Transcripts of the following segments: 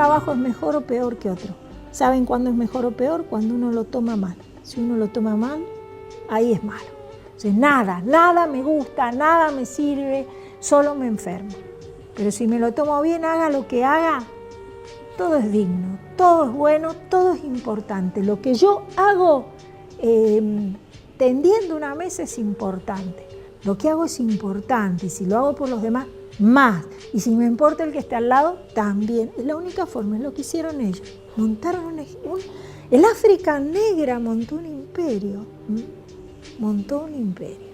trabajo es mejor o peor que otro. ¿Saben cuándo es mejor o peor? Cuando uno lo toma mal. Si uno lo toma mal, ahí es malo. Entonces, nada me gusta, nada me sirve, solo me enfermo. Pero si me lo tomo bien, haga lo que haga, todo es digno, todo es bueno, todo es importante. Lo que yo hago tendiendo una mesa es importante. Lo que hago es importante y si lo hago por los demás, más. Y si me importa el que esté al lado, también. Es la única forma, es lo que hicieron ellos. Montaron el África negra montó un imperio. Montó un imperio.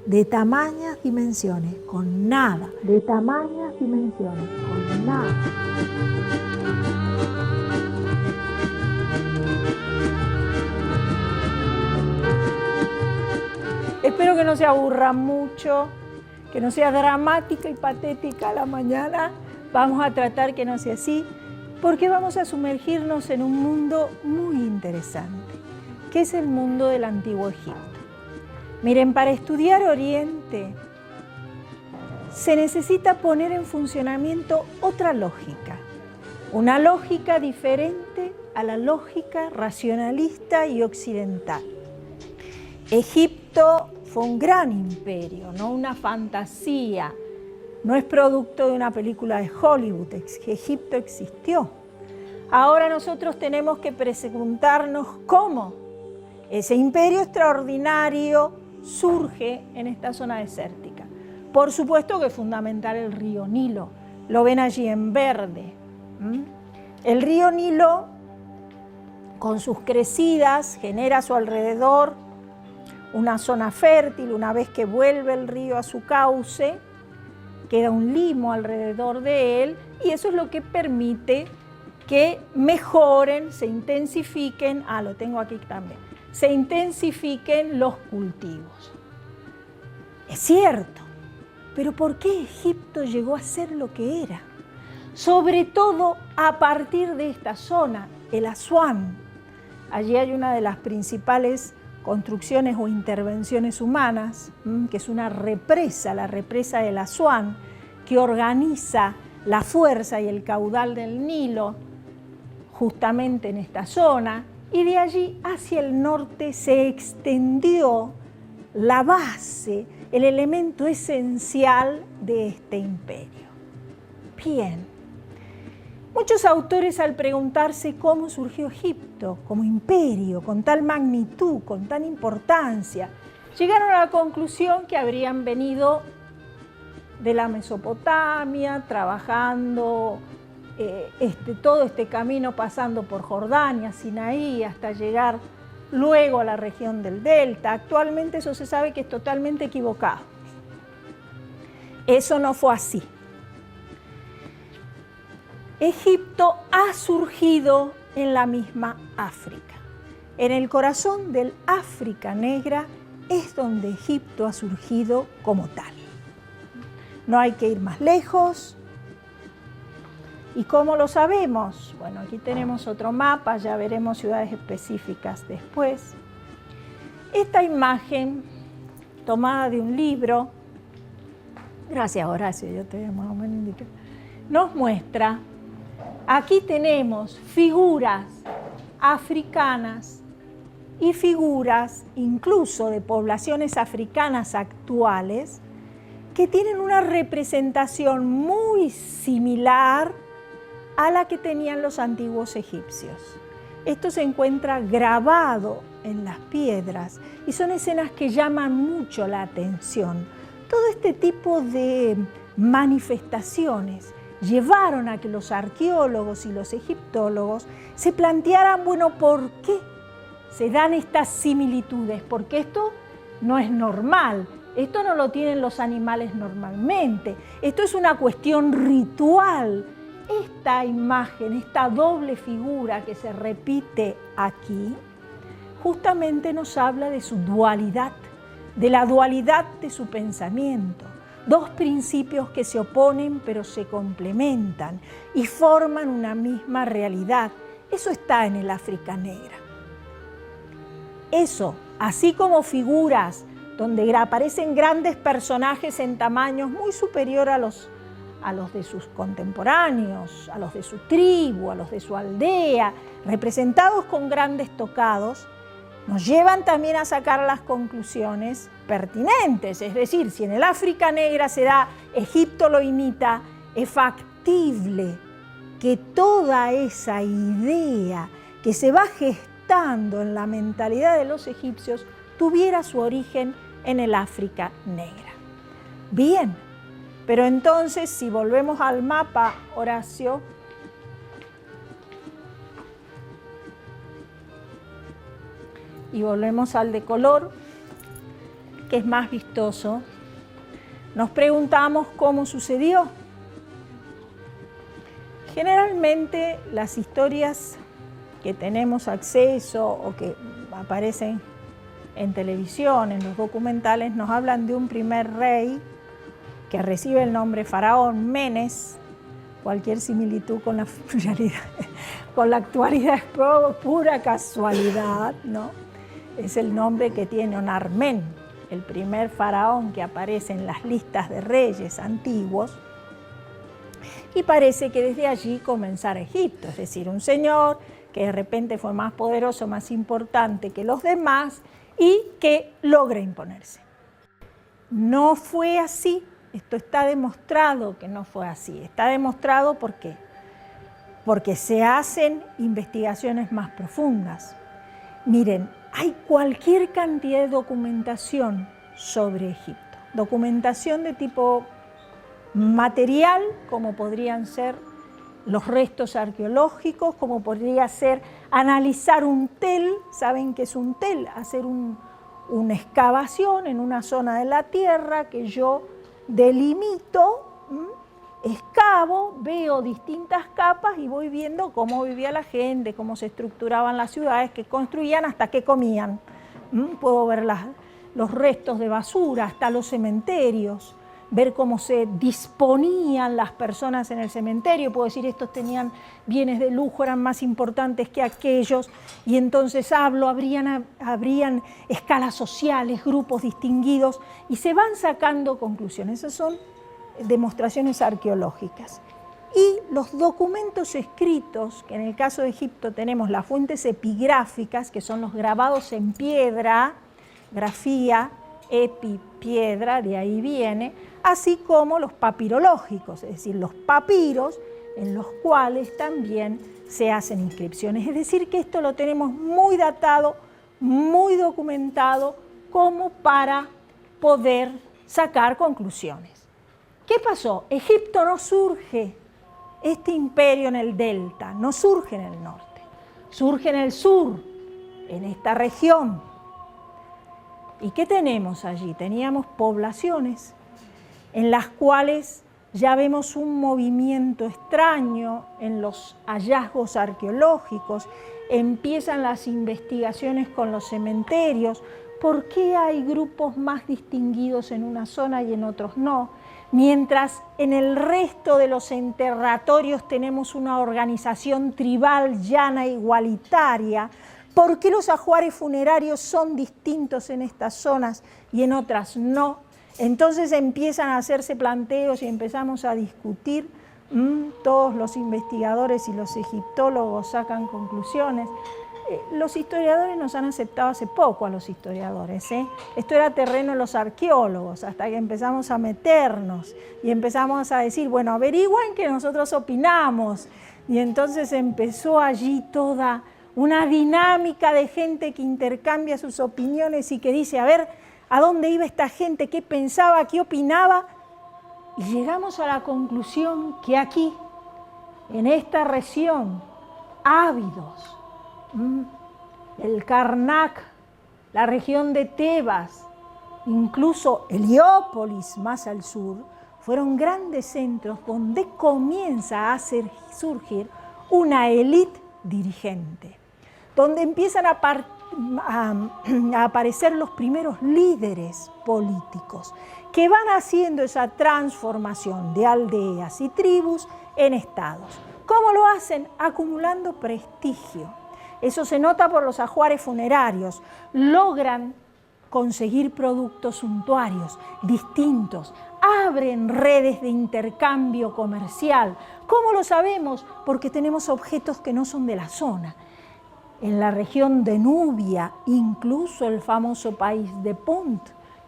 De tamañas dimensiones, con nada. De tamañas dimensiones, con nada. Espero que no se aburran mucho, que no sea dramática y patética la mañana. Vamos a tratar que no sea así, porque vamos a sumergirnos en un mundo muy interesante, que es el mundo del Antiguo Egipto. Miren, para estudiar Oriente se necesita poner en funcionamiento otra lógica, una lógica diferente a la lógica racionalista y occidental. Egipto fue un gran imperio, no una fantasía, no es producto de una película de Hollywood, Egipto existió. Ahora nosotros tenemos que preguntarnos cómo ese imperio extraordinario surge en esta zona desértica. Por supuesto que es fundamental el río Nilo, lo ven allí en verde. El río Nilo, con sus crecidas, genera a su alrededor una zona fértil. Una vez que vuelve el río a su cauce, queda un limo alrededor de él y eso es lo que permite que mejoren, se intensifiquen, lo tengo aquí también, se intensifiquen los cultivos. Es cierto, pero ¿por qué Egipto llegó a ser lo que era? Sobre todo a partir de esta zona, el Asuán. Allí hay una de las principales construcciones o intervenciones humanas, que es una represa, la represa del Asuán, que organiza la fuerza y el caudal del Nilo justamente en esta zona, y de allí hacia el norte se extendió la base, el elemento esencial de este imperio. Bien. Muchos autores, al preguntarse cómo surgió Egipto como imperio, con tal magnitud, con tal importancia, llegaron a la conclusión que habrían venido de la Mesopotamia, trabajando todo este camino, pasando por Jordania, Sinaí, hasta llegar luego a la región del Delta. Actualmente eso se sabe que es totalmente equivocado. Eso no fue así. Egipto ha surgido en la misma África. En el corazón del África negra es donde Egipto ha surgido como tal. No hay que ir más lejos. ¿Y cómo lo sabemos? Bueno, aquí tenemos otro mapa, ya veremos ciudades específicas después. Esta imagen tomada de un libro, gracias Horacio, yo te voy a más o menos indicar, nos muestra. Aquí tenemos figuras africanas y figuras incluso de poblaciones africanas actuales que tienen una representación muy similar a la que tenían los antiguos egipcios. Esto se encuentra grabado en las piedras y son escenas que llaman mucho la atención. Todo este tipo de manifestaciones llevaron a que los arqueólogos y los egiptólogos se plantearan, bueno, ¿por qué se dan estas similitudes? Porque esto no es normal, esto no lo tienen los animales normalmente, esto es una cuestión ritual. Esta imagen, esta doble figura que se repite aquí, justamente nos habla de su dualidad, de la dualidad de su pensamiento. Dos principios que se oponen pero se complementan y forman una misma realidad. Eso está en el África negra. Eso, así como figuras donde aparecen grandes personajes en tamaños muy superior a a los de sus contemporáneos, a los de su tribu, a los de su aldea, representados con grandes tocados, nos llevan también a sacar las conclusiones pertinentes. Es decir, si en el África negra se da, Egipto lo imita, es factible que toda esa idea que se va gestando en la mentalidad de los egipcios tuviera su origen en el África negra. Bien, pero entonces si volvemos al mapa, Horacio, y volvemos al de color, que es más vistoso, nos preguntamos cómo sucedió. Generalmente las historias que tenemos acceso o que aparecen en televisión, en los documentales, nos hablan de un primer rey que recibe el nombre faraón, Menes. Cualquier similitud con la actualidad es pura casualidad, ¿no? Es el nombre que tiene Onarmen, el primer faraón que aparece en las listas de reyes antiguos, y parece que desde allí comenzara Egipto, es decir, un señor que de repente fue más poderoso, más importante que los demás y que logra imponerse. No fue así, esto está demostrado que no fue así, está demostrado ¿por qué? Porque se hacen investigaciones más profundas. Miren, hay cualquier cantidad de documentación sobre Egipto, documentación de tipo material, como podrían ser los restos arqueológicos, como podría ser analizar un tel, ¿saben qué es un tel? Hacer una excavación en una zona de la tierra que yo delimito, excavo, veo distintas capas y voy viendo cómo vivía la gente, cómo se estructuraban las ciudades, qué construían, hasta qué comían. Puedo ver los restos de basura, hasta los cementerios, ver cómo se disponían las personas en el cementerio. Puedo decir, estos tenían bienes de lujo, eran más importantes que aquellos, y entonces habrían escalas sociales, grupos distinguidos, y se van sacando conclusiones. Esas son demostraciones arqueológicas. Y los documentos escritos, que en el caso de Egipto tenemos las fuentes epigráficas, que son los grabados en piedra, grafía, epi, piedra, de ahí viene, así como los papirológicos, es decir, los papiros en los cuales también se hacen inscripciones. Es decir, que esto lo tenemos muy datado, muy documentado, como para poder sacar conclusiones. ¿Qué pasó? Egipto no surge, este imperio en el delta, no surge en el norte, surge en el sur, en esta región. ¿Y qué tenemos allí? Teníamos poblaciones en las cuales ya vemos un movimiento extraño en los hallazgos arqueológicos, empiezan las investigaciones con los cementerios. ¿Por qué hay grupos más distinguidos en una zona y en otros no? Mientras en el resto de los enterratorios tenemos una organización tribal llana igualitaria. ¿Por qué los ajuares funerarios son distintos en estas zonas y en otras no? Entonces empiezan a hacerse planteos y empezamos a discutir. Todos los investigadores y los egiptólogos sacan conclusiones. Los historiadores nos han aceptado hace poco a los historiadores, ¿eh? Esto era terreno de los arqueólogos, hasta que empezamos a meternos y empezamos a decir, bueno, averigüen que nosotros opinamos. Y entonces empezó allí toda una dinámica de gente que intercambia sus opiniones y que dice, a ver, ¿a dónde iba esta gente? ¿Qué pensaba? ¿Qué opinaba? Y llegamos a la conclusión que aquí, en esta región, Ábidos, el Karnak, la región de Tebas, incluso Heliópolis más al sur, fueron grandes centros donde comienza a surgir una élite dirigente, donde empiezan a aparecer los primeros líderes políticos que van haciendo esa transformación de aldeas y tribus en estados. ¿Cómo lo hacen? Acumulando prestigio. Eso se nota por los ajuares funerarios. Logran conseguir productos suntuarios, distintos, abren redes de intercambio comercial. ¿Cómo lo sabemos? Porque tenemos objetos que no son de la zona. En la región de Nubia, incluso el famoso país de Punt,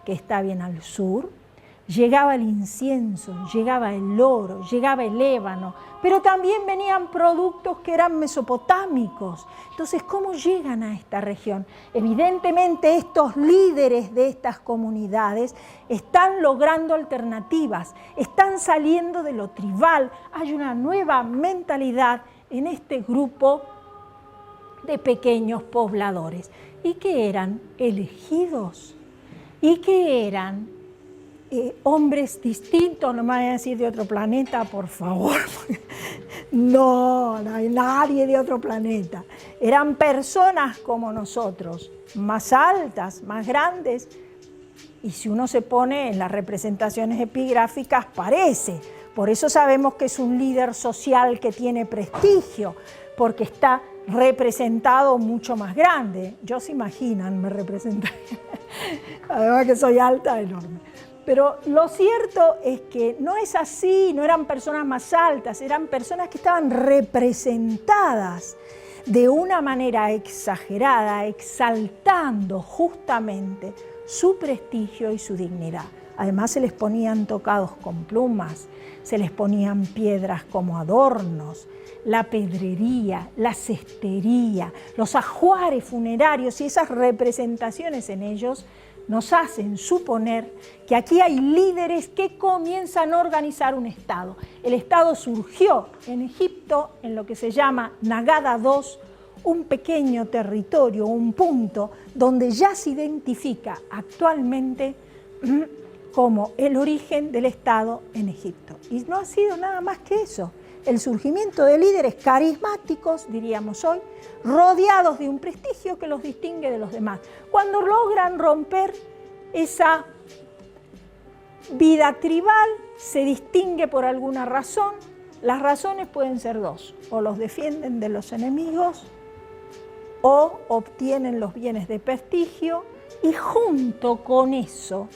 que está bien al sur, llegaba el incienso, llegaba el oro, llegaba el ébano, pero también venían productos que eran mesopotámicos. Entonces, ¿cómo llegan a esta región? Evidentemente, estos líderes de estas comunidades están logrando alternativas, están saliendo de lo tribal. Hay una nueva mentalidad en este grupo de pequeños pobladores. ¿Y qué eran? Elegidos. ¿Y qué eran? Hombres distintos, no me vayan a decir de otro planeta, por favor. No, no hay nadie de otro planeta. Eran personas como nosotros, más altas, más grandes. Y si uno se pone en las representaciones epigráficas, parece. Por eso sabemos que es un líder social que tiene prestigio, porque está representado mucho más grande. Yo se imaginan, me representaría. Además que soy alta, enorme. Pero lo cierto es que no es así, no eran personas más altas, eran personas que estaban representadas de una manera exagerada, exaltando justamente su prestigio y su dignidad. Además se les ponían tocados con plumas, se les ponían piedras como adornos, la pedrería, la cestería, los ajuares funerarios y esas representaciones en ellos nos hacen suponer que aquí hay líderes que comienzan a organizar un Estado. El Estado surgió en Egipto, en lo que se llama Nagada II, un pequeño territorio, un punto donde ya se identifica actualmente como el origen del Estado en Egipto. Y no ha sido nada más que eso, el surgimiento de líderes carismáticos, diríamos hoy, rodeados de un prestigio que los distingue de los demás. Cuando logran romper esa vida tribal, se distingue por alguna razón. Las razones pueden ser dos: o los defienden de los enemigos, o obtienen los bienes de prestigio, y junto con eso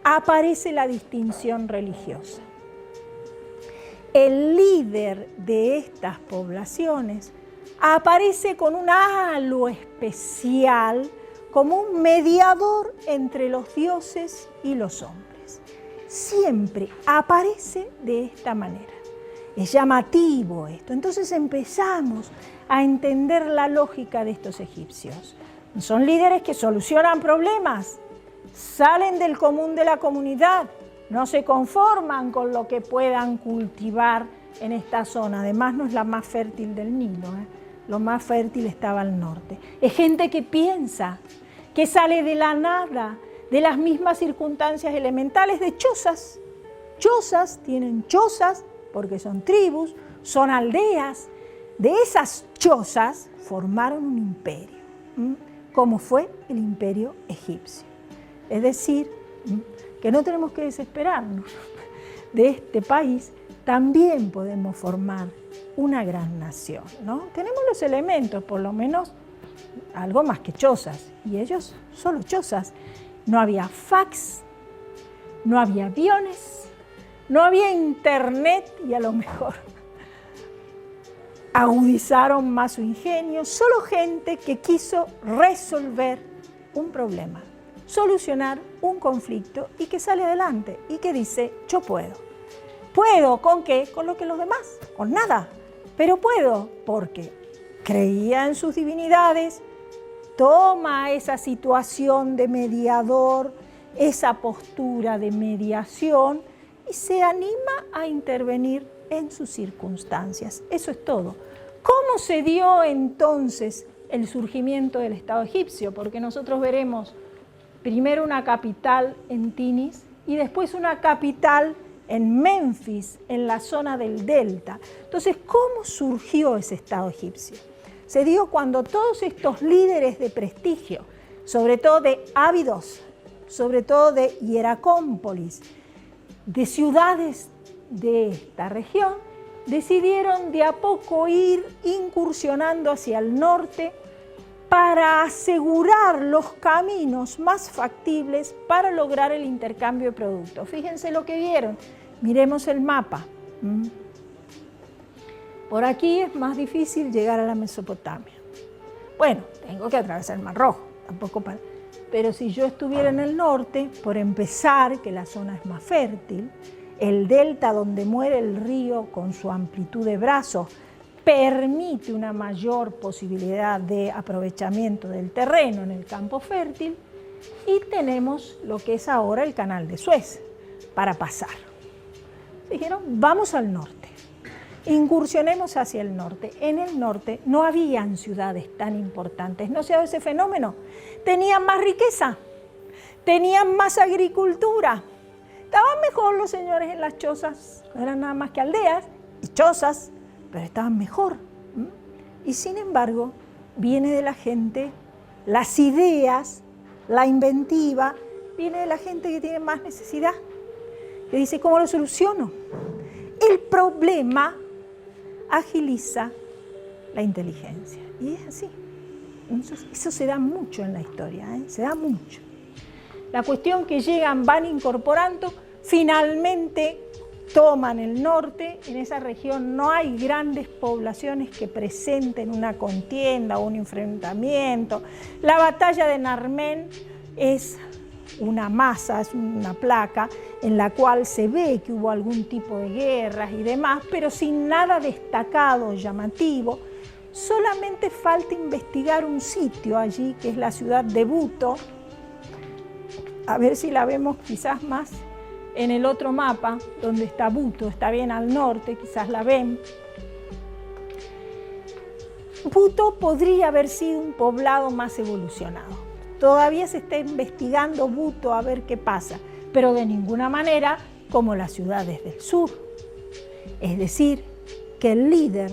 aparece la distinción religiosa. El líder de estas poblaciones aparece con un halo especial como un mediador entre los dioses y los hombres. Siempre aparece de esta manera. Es llamativo esto. Entonces empezamos a entender la lógica de estos egipcios. Son líderes que solucionan problemas, salen del común de la comunidad, no se conforman con lo que puedan cultivar en esta zona. Además, no es la más fértil del Nilo, Lo más fértil estaba al norte. Es gente que piensa, que sale de la nada, de las mismas circunstancias elementales, de chozas. Chozas, tienen chozas porque son tribus, son aldeas. De esas chozas formaron un imperio, como fue el imperio egipcio. Es decir, que no tenemos que desesperarnos. De este país también podemos formar una gran nación, ¿no? Tenemos los elementos, por lo menos algo más que chozas, y ellos solo chozas. No había fax, no había aviones, no había internet, y a lo mejor agudizaron más su ingenio. Solo gente que quiso resolver un problema, solucionar un conflicto y que sale adelante y que dice: yo puedo. ¿Puedo con qué? Con lo que los demás, con nada, pero puedo porque creía en sus divinidades, toma esa situación de mediador, esa postura de mediación y se anima a intervenir en sus circunstancias. Eso es todo. ¿Cómo se dio entonces el surgimiento del Estado egipcio? Porque nosotros veremos primero una capital en Tinis y después una capital en Menfis, en la zona del delta. Entonces, ¿cómo surgió ese Estado egipcio? Se dio cuando todos estos líderes de prestigio, sobre todo de Abidos, sobre todo de Hieracómpolis, de ciudades de esta región, decidieron de a poco ir incursionando hacia el norte para asegurar los caminos más factibles para lograr el intercambio de productos. Fíjense lo que vieron. Miremos el mapa. Por aquí es más difícil llegar a la Mesopotamia. Bueno, tengo que atravesar el Mar Rojo, tampoco para... Pero si yo estuviera en el norte, por empezar, que la zona es más fértil, el delta donde muere el río con su amplitud de brazos permite una mayor posibilidad de aprovechamiento del terreno en el campo fértil, y tenemos lo que es ahora el Canal de Suez para pasar. Dijeron, vamos al norte, incursionemos hacia el norte. En el norte no habían ciudades tan importantes, no se ha dado ese fenómeno. Tenían más riqueza, tenían más agricultura, estaban mejor los señores en las chozas, no eran nada más que aldeas y chozas, pero estaban mejor. Y sin embargo, viene de la gente, las ideas, la inventiva, viene de la gente que tiene más necesidad, que dice, ¿cómo lo soluciono? El problema agiliza la inteligencia. Y es así. Eso se da mucho en la historia, se da mucho. La cuestión que llegan, van incorporando, finalmente toman el norte. En esa región no hay grandes poblaciones que presenten una contienda o un enfrentamiento. La batalla de Narmén es una masa, es una placa en la cual se ve que hubo algún tipo de guerras y demás, pero sin nada destacado, llamativo. Solamente falta investigar un sitio allí, que es la ciudad de Buto. A ver si la vemos quizás más en el otro mapa, donde está Buto, está bien al norte, quizás la ven. Buto podría haber sido un poblado más evolucionado. Todavía se está investigando Buto a ver qué pasa, pero de ninguna manera como las ciudades del sur. Es decir, que el líder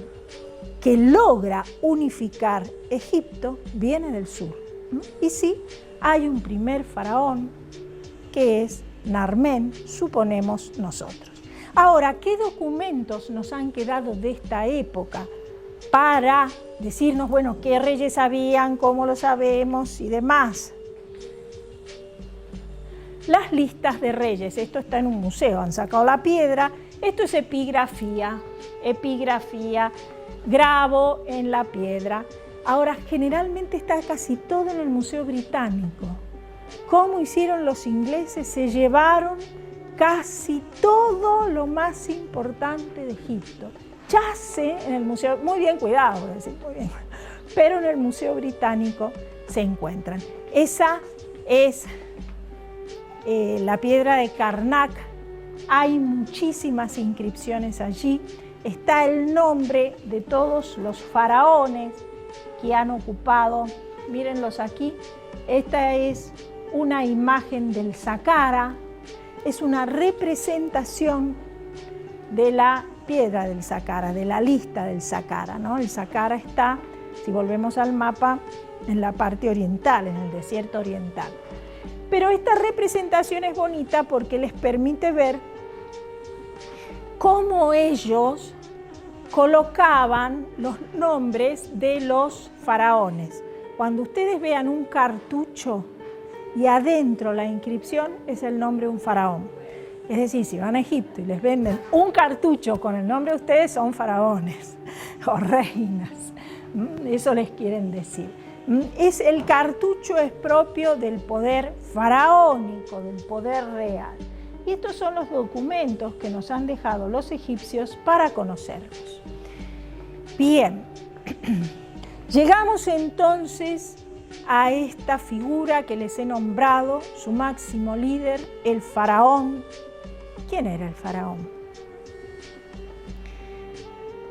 que logra unificar Egipto viene del sur. Y sí, hay un primer faraón que es Narmén, suponemos nosotros. Ahora, ¿qué documentos nos han quedado de esta época para decirnos, bueno, qué reyes habían, cómo lo sabemos y demás? Las listas de reyes, esto está en un museo, han sacado la piedra, esto es epigrafía, grabo en la piedra. Ahora, generalmente está casi todo en el Museo Británico. ¿Cómo hicieron los ingleses? Se llevaron casi todo lo más importante de Egipto. Yace en el museo, muy bien cuidado, voy a decir, muy bien, pero en el Museo Británico se encuentran. Esa es la piedra de Karnak. Hay muchísimas inscripciones allí. Está el nombre de todos los faraones que han ocupado. Mírenlos aquí. Esta es una imagen del Saqqara. Es una representación de la piedra del Saqqara, de la lista del Saqqara, ¿no? El Saqqara está, si volvemos al mapa, en la parte oriental, en el desierto oriental. Pero esta representación es bonita porque les permite ver cómo ellos colocaban los nombres de los faraones. Cuando ustedes vean un cartucho y adentro la inscripción es el nombre de un faraón. Es decir, si van a Egipto y les venden un cartucho con el nombre de ustedes, son faraones o reinas. Eso les quieren decir. El cartucho es propio del poder faraónico, del poder real. Y estos son los documentos que nos han dejado los egipcios para conocerlos. Bien, llegamos entonces a esta figura que les he nombrado, su máximo líder, el faraón. ¿Quién era el faraón?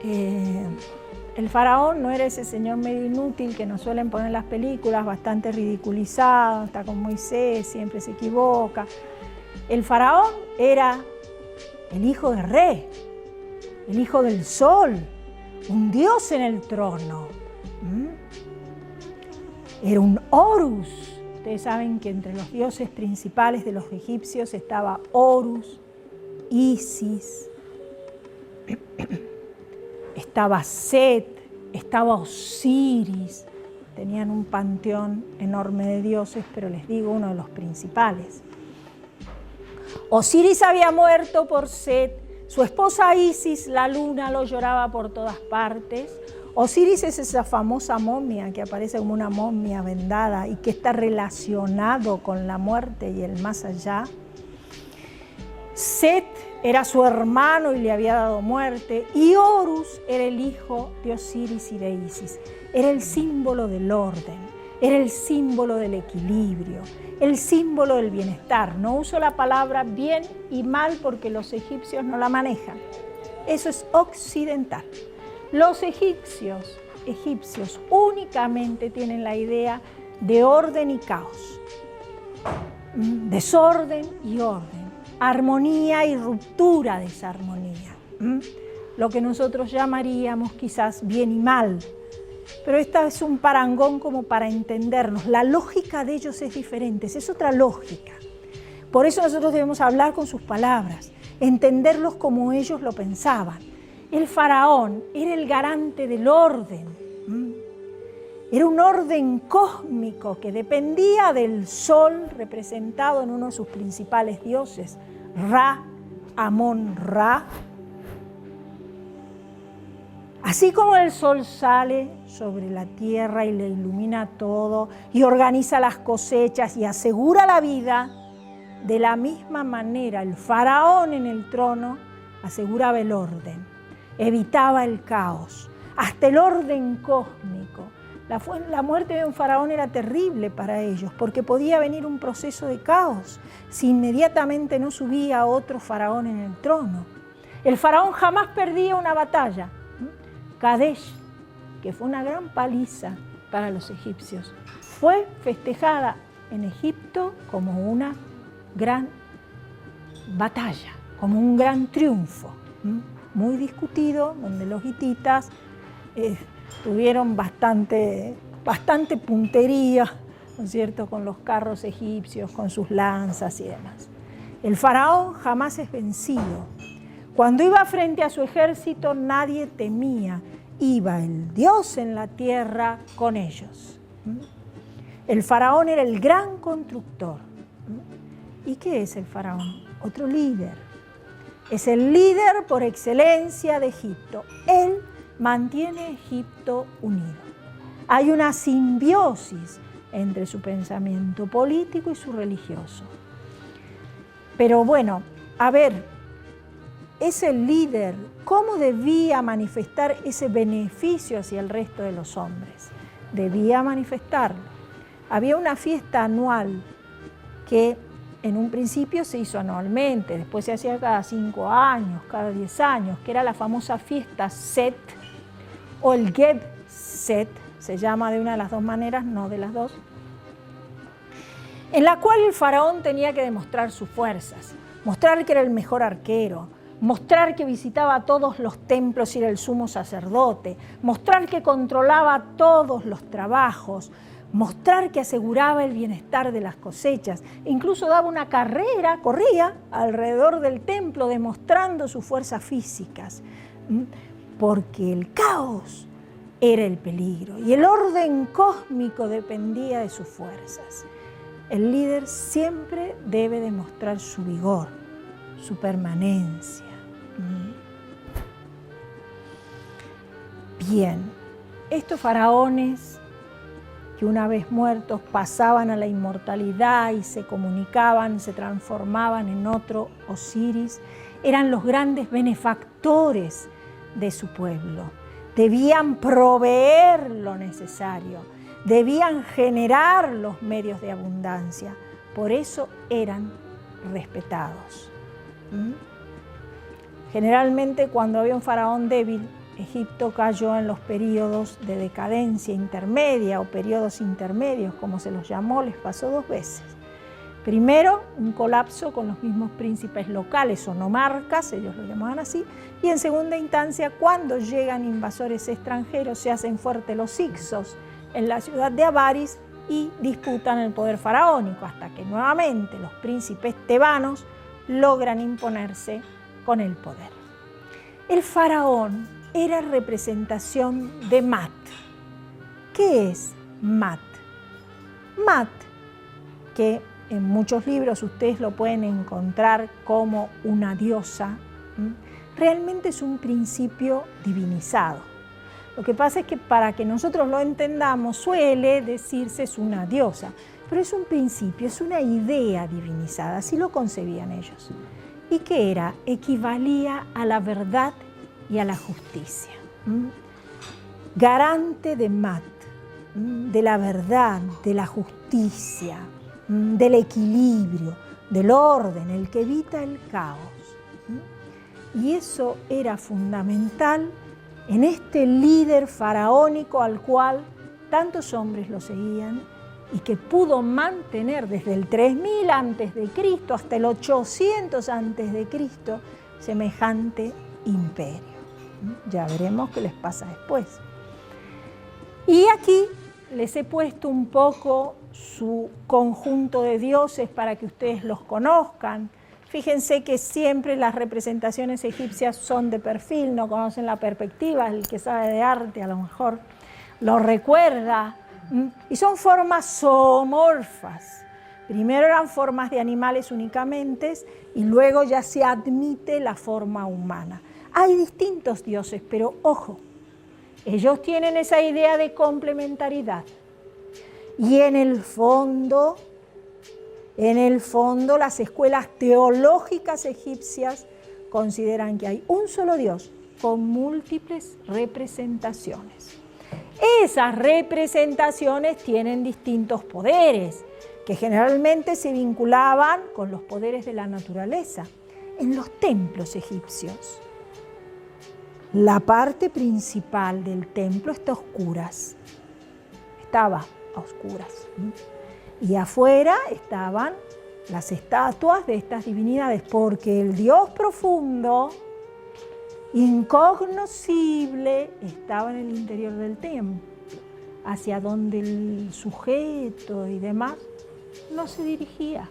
El faraón no era ese señor medio inútil que nos suelen poner en las películas, bastante ridiculizado, está con Moisés, siempre se equivoca. El faraón era el hijo de Re, el hijo del sol, un dios en el trono. Era un Horus. Ustedes saben que entre los dioses principales de los egipcios estaba Horus, Isis, estaba Set, estaba Osiris, tenían un panteón enorme de dioses, pero les digo uno de los principales. Osiris había muerto por Set, su esposa Isis, la luna, lo lloraba por todas partes. Osiris es esa famosa momia que aparece como una momia vendada y que está relacionado con la muerte y el más allá. Set era su hermano y le había dado muerte, y Horus era el hijo de Osiris y de Isis. Era el símbolo del orden, era el símbolo del equilibrio, el símbolo del bienestar. No uso la palabra bien y mal porque los egipcios no la manejan. Eso es occidental. Los egipcios únicamente tienen la idea de orden y caos, desorden y orden, armonía y ruptura de esa armonía, lo que nosotros llamaríamos quizás bien y mal. Pero esta es un parangón como para entendernos. La lógica de ellos es diferente, es otra lógica. Por eso nosotros debemos hablar con sus palabras, entenderlos como ellos lo pensaban. El faraón era el garante del orden. Era un orden cósmico que dependía del sol representado en uno de sus principales dioses, Ra, Amón-Ra. Así como el sol sale sobre la tierra y le ilumina todo y organiza las cosechas y asegura la vida, de la misma manera el faraón en el trono aseguraba el orden, evitaba el caos, hasta el orden cósmico. La muerte de un faraón era terrible para ellos porque podía venir un proceso de caos si inmediatamente no subía otro faraón en el trono. El faraón jamás perdía una batalla. Kadesh, que fue una gran paliza para los egipcios, fue festejada en Egipto como una gran batalla, como un gran triunfo, muy discutido, donde los hititas tuvieron bastante puntería, ¿no es cierto?, con los carros egipcios, con sus lanzas y demás. El faraón jamás es vencido. Cuando iba frente a su ejército, nadie temía. Iba el Dios en la tierra con ellos. El faraón era el gran constructor. ¿Y qué es el faraón? Otro líder. Es el líder por excelencia de Egipto. Él mantiene a Egipto unido. Hay una simbiosis entre su pensamiento político y su religioso. Pero bueno, a ver, es el líder. ¿Cómo debía manifestar ese beneficio hacia el resto de los hombres? Debía manifestarlo. Había una fiesta anual que en un principio se hizo anualmente, después se hacía cada 5 años, cada 10 años, que era la famosa fiesta Set o el Geb Set, se llama de una de las dos maneras, no de las dos, en la cual el faraón tenía que demostrar sus fuerzas, mostrar que era el mejor arquero, mostrar que visitaba todos los templos y era el sumo sacerdote, mostrar que controlaba todos los trabajos, mostrar que aseguraba el bienestar de las cosechas, e incluso daba una carrera, corría alrededor del templo demostrando sus fuerzas físicas, porque el caos era el peligro y el orden cósmico dependía de sus fuerzas. El líder siempre debe demostrar su vigor, su permanencia. Bien, estos faraones que una vez muertos pasaban a la inmortalidad y se comunicaban, se transformaban en otro Osiris, eran los grandes benefactores de su pueblo. Debían proveer lo necesario, debían generar los medios de abundancia. Por eso eran respetados. Generalmente cuando había un faraón débil, Egipto cayó en los periodos de decadencia intermedia o periodos intermedios, como se los llamó, les pasó 2 veces. Primero, un colapso con los mismos príncipes locales o nomarcas, ellos lo llamaban así, y en segunda instancia, cuando llegan invasores extranjeros, se hacen fuertes los Hyksos en la ciudad de Avaris y disputan el poder faraónico, hasta que nuevamente los príncipes tebanos logran imponerse con el poder. El faraón era representación de Mat. ¿Qué es Mat. Mat, que en muchos libros ustedes lo pueden encontrar como una diosa, realmente es un principio divinizado. Lo que pasa es que para que nosotros lo entendamos suele decirse es una diosa, pero es un principio, es una idea divinizada, así lo concebían ellos. ¿Y qué era? Equivalía a la verdad y a la justicia. Garante de Mat, de la verdad, de la justicia, del equilibrio, del orden, el que evita el caos. Y eso era fundamental en este líder faraónico al cual tantos hombres lo seguían y que pudo mantener desde el 3000 a.C. hasta el 800 a.C. semejante imperio. Ya veremos qué les pasa después. Y aquí les he puesto un poco su conjunto de dioses para que ustedes los conozcan. Fíjense que siempre las representaciones egipcias son de perfil, no conocen la perspectiva, el que sabe de arte a lo mejor lo recuerda. Y son formas zoomorfas. Primero eran formas de animales únicamente y luego ya se admite la forma humana. Hay distintos dioses, pero ojo, ellos tienen esa idea de complementariedad. Y en el fondo, las escuelas teológicas egipcias consideran que hay un solo Dios con múltiples representaciones. Esas representaciones tienen distintos poderes, que generalmente se vinculaban con los poderes de la naturaleza. En los templos egipcios, la parte principal del templo estaba a oscuras. Y afuera estaban las estatuas de estas divinidades, porque el Dios profundo, incognoscible, estaba en el interior del templo, hacia donde el sujeto y demás no se dirigía.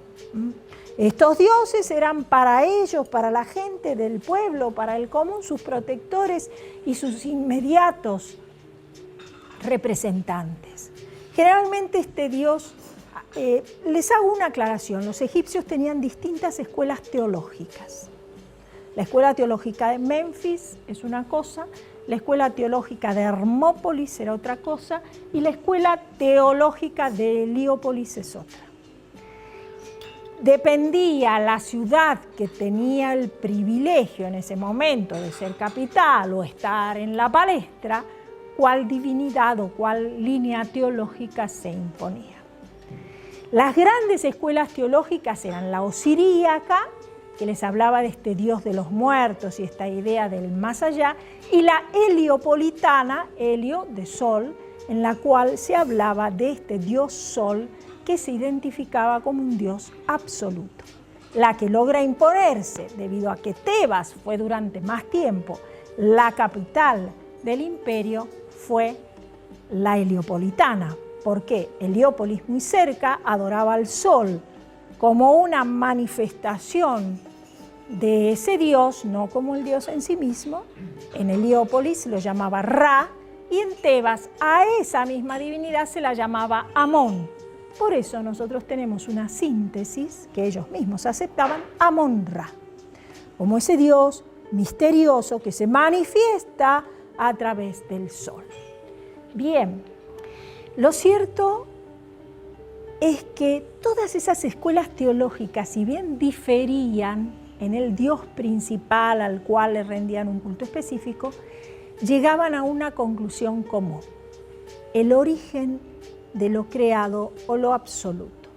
Estos dioses eran para ellos, para la gente del pueblo, para el común, sus protectores y sus inmediatos representantes. Generalmente este Dios, les hago una aclaración, los egipcios tenían distintas escuelas teológicas. La escuela teológica de Menfis es una cosa, la escuela teológica de Hermópolis era otra cosa y la escuela teológica de Heliópolis es otra. Dependía la ciudad que tenía el privilegio en ese momento de ser capital o estar en la palestra, cuál divinidad o cuál línea teológica se imponía. Las grandes escuelas teológicas eran la osiríaca, que les hablaba de este dios de los muertos y esta idea del más allá, y la heliopolitana, helio de sol, en la cual se hablaba de este dios sol que se identificaba como un dios absoluto. La que logra imponerse, debido a que Tebas fue durante más tiempo la capital del imperio, fue la heliopolitana. ¿Por qué? Heliópolis, muy cerca, adoraba al sol como una manifestación de ese dios, no como el dios en sí mismo. En Heliópolis lo llamaba Ra, y en Tebas a esa misma divinidad se la llamaba Amón. Por eso nosotros tenemos una síntesis que ellos mismos aceptaban, Amón-Ra, como ese dios misterioso que se manifiesta a través del sol. Bien, lo cierto es que todas esas escuelas teológicas, si bien diferían en el dios principal al cual le rendían un culto específico, llegaban a una conclusión común: el origen de lo creado o lo absoluto.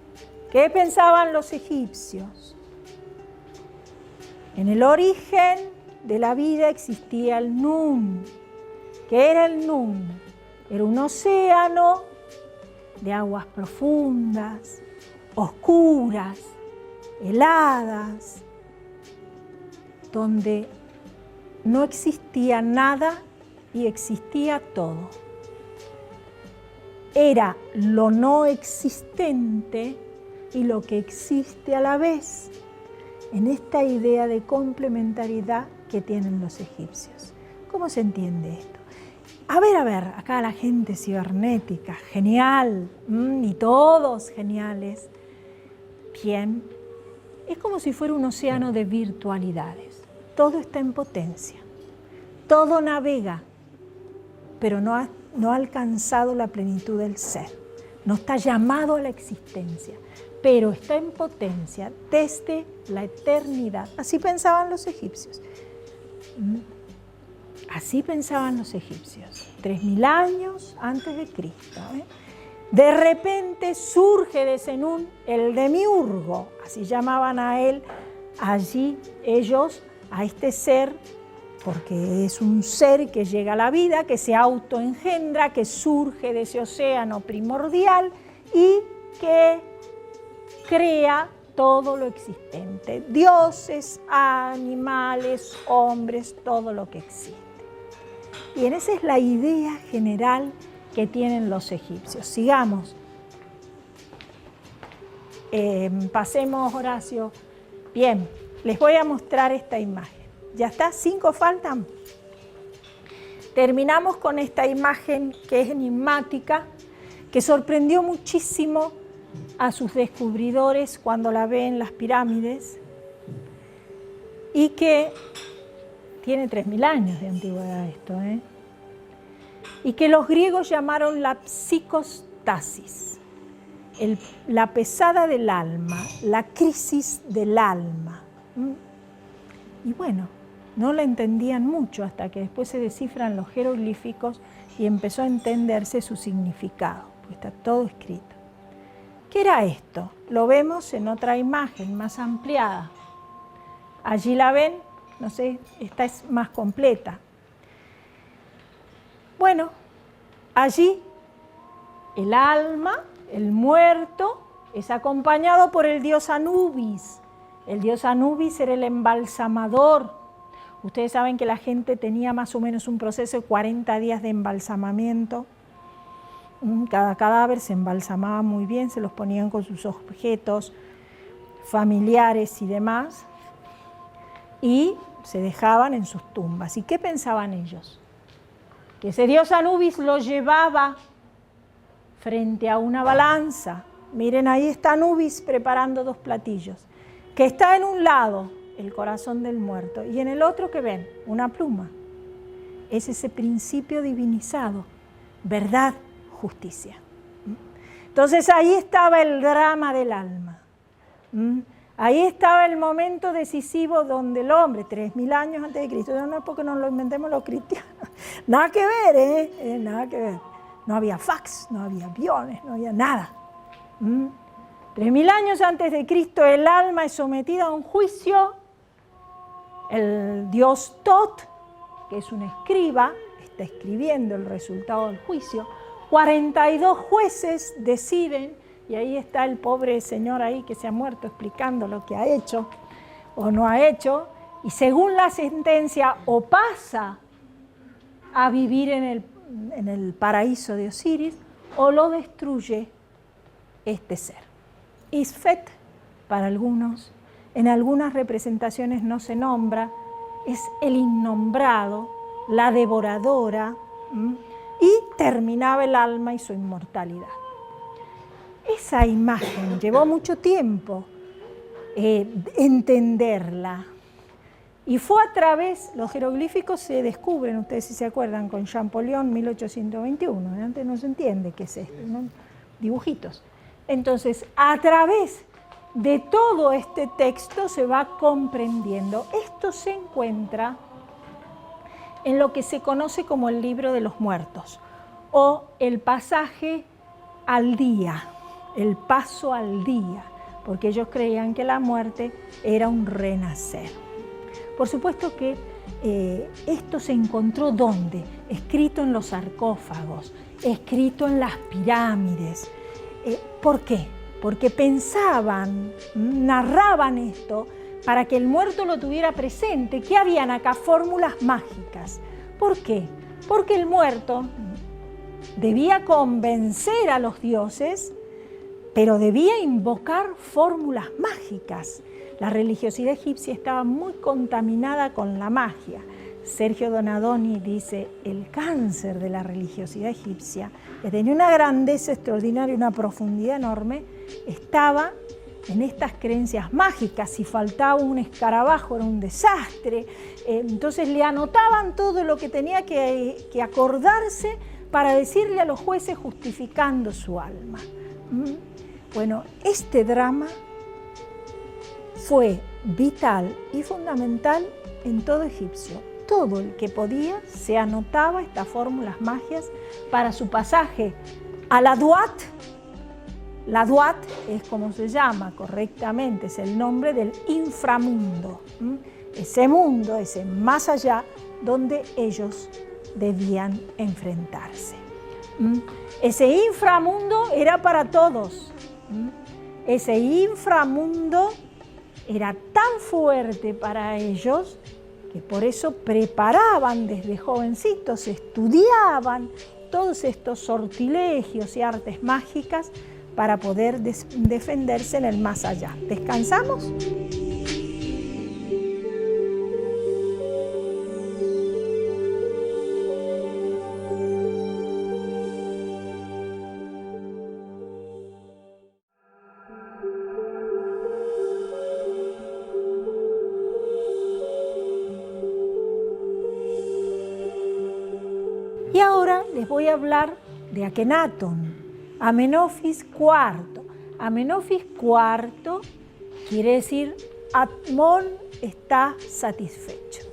¿Qué pensaban los egipcios? En el origen de la vida existía el Nun. ¿Qué era el Nun? Era un océano de aguas profundas, oscuras, heladas, donde no existía nada y existía todo. Era lo no existente y lo que existe a la vez, en esta idea de complementariedad que tienen los egipcios. ¿Cómo se entiende esto? a ver, acá la gente cibernética, genial, y todos geniales. Bien, es como si fuera un océano de virtualidades. Todo está en potencia, todo navega, pero no ha alcanzado la plenitud del ser, no está llamado a la existencia, pero está en potencia desde la eternidad. Así pensaban los egipcios. Así pensaban los egipcios, 3000 años antes de Cristo. De repente surge de Senún el demiurgo, así llamaban a él allí ellos, a este ser, porque es un ser que llega a la vida, que se autoengendra, que surge de ese océano primordial y que crea todo lo existente, dioses, animales, hombres, todo lo que existe. Bien, esa es la idea general que tienen los egipcios. Sigamos. Pasemos, Horacio. Bien, les voy a mostrar esta imagen. ¿Ya está? 5 faltan. Terminamos con esta imagen que es enigmática, que sorprendió muchísimo a sus descubridores cuando la ven en las pirámides y que tiene 3000 años de antigüedad esto, y que los griegos llamaron la psicostasis, la pesada del alma, la crisis del alma. Y bueno, no la entendían mucho hasta que después se descifran los jeroglíficos y empezó a entenderse su significado, porque está todo escrito. ¿Qué era esto? Lo vemos en otra imagen más ampliada. Allí la ven, no sé, esta es más completa. Bueno, allí el alma, el muerto, es acompañado por el dios Anubis. El dios Anubis era el embalsamador. Ustedes saben que la gente tenía más o menos un proceso de 40 días de embalsamamiento. Cada cadáver se embalsamaba muy bien, se los ponían con sus objetos familiares y demás, y se dejaban en sus tumbas. ¿Y qué pensaban ellos? Que ese dios Anubis lo llevaba frente a una balanza. Miren, ahí está Anubis preparando 2 platillos, que está en un lado el corazón del muerto y en el otro, ¿qué ven? Una pluma. Es ese principio divinizado, verdad, justicia. Entonces ahí estaba el drama del alma. Ahí estaba el momento decisivo donde el hombre, 3000 años antes de Cristo, no es porque nos lo inventemos los cristianos, nada que ver, nada que ver. No había fax, no había aviones, no había nada. 3000 años antes de Cristo el alma es sometida a un juicio. El dios Tot, que es un escriba, está escribiendo el resultado del juicio. 42 jueces deciden, y ahí está el pobre señor ahí que se ha muerto explicando lo que ha hecho o no ha hecho, y según la sentencia o pasa a vivir en el paraíso de Osiris o lo destruye este ser. Isfet, para algunos, en algunas representaciones no se nombra, es el innombrado, la devoradora, y terminaba el alma y su inmortalidad. Esa imagen llevó mucho tiempo entenderla. Y fue a través, los jeroglíficos se descubren, ustedes si se acuerdan, con Champollion 1821, antes no se entiende qué es esto, ¿no? Dibujitos. Entonces, a través de todo este texto se va comprendiendo. Esto se encuentra en lo que se conoce como el libro de los muertos o el pasaje al día, el paso al día, porque ellos creían que la muerte era un renacer. Por supuesto que esto se encontró ¿dónde? Escrito en los sarcófagos, escrito en las pirámides. ¿Por qué? Porque pensaban, narraban esto para que el muerto lo tuviera presente, que habían acá fórmulas mágicas. ¿Por qué? Porque el muerto debía convencer a los dioses, pero debía invocar fórmulas mágicas. La religiosidad egipcia estaba muy contaminada con la magia. Sergio Donadoni dice, el cáncer de la religiosidad egipcia, que tenía una grandeza extraordinaria, una profundidad enorme, estaba en estas creencias mágicas. Si faltaba un escarabajo era un desastre. Entonces le anotaban todo lo que tenía que acordarse para decirle a los jueces justificando su alma. Bueno, este drama fue vital y fundamental en todo egipcio. Todo el que podía se anotaba estas fórmulas magias para su pasaje a la Duat. La Duat es como se llama correctamente, es el nombre del inframundo. Ese mundo, ese más allá, donde ellos debían enfrentarse. Ese inframundo era para todos. Ese inframundo era tan fuerte para ellos que por eso preparaban desde jovencitos, estudiaban todos estos sortilegios y artes mágicas para poder defenderse en el más allá. ¿Descansamos? Y ahora les voy a hablar de Akenatón, Amenofis IV. Amenofis IV quiere decir Amón está satisfecho.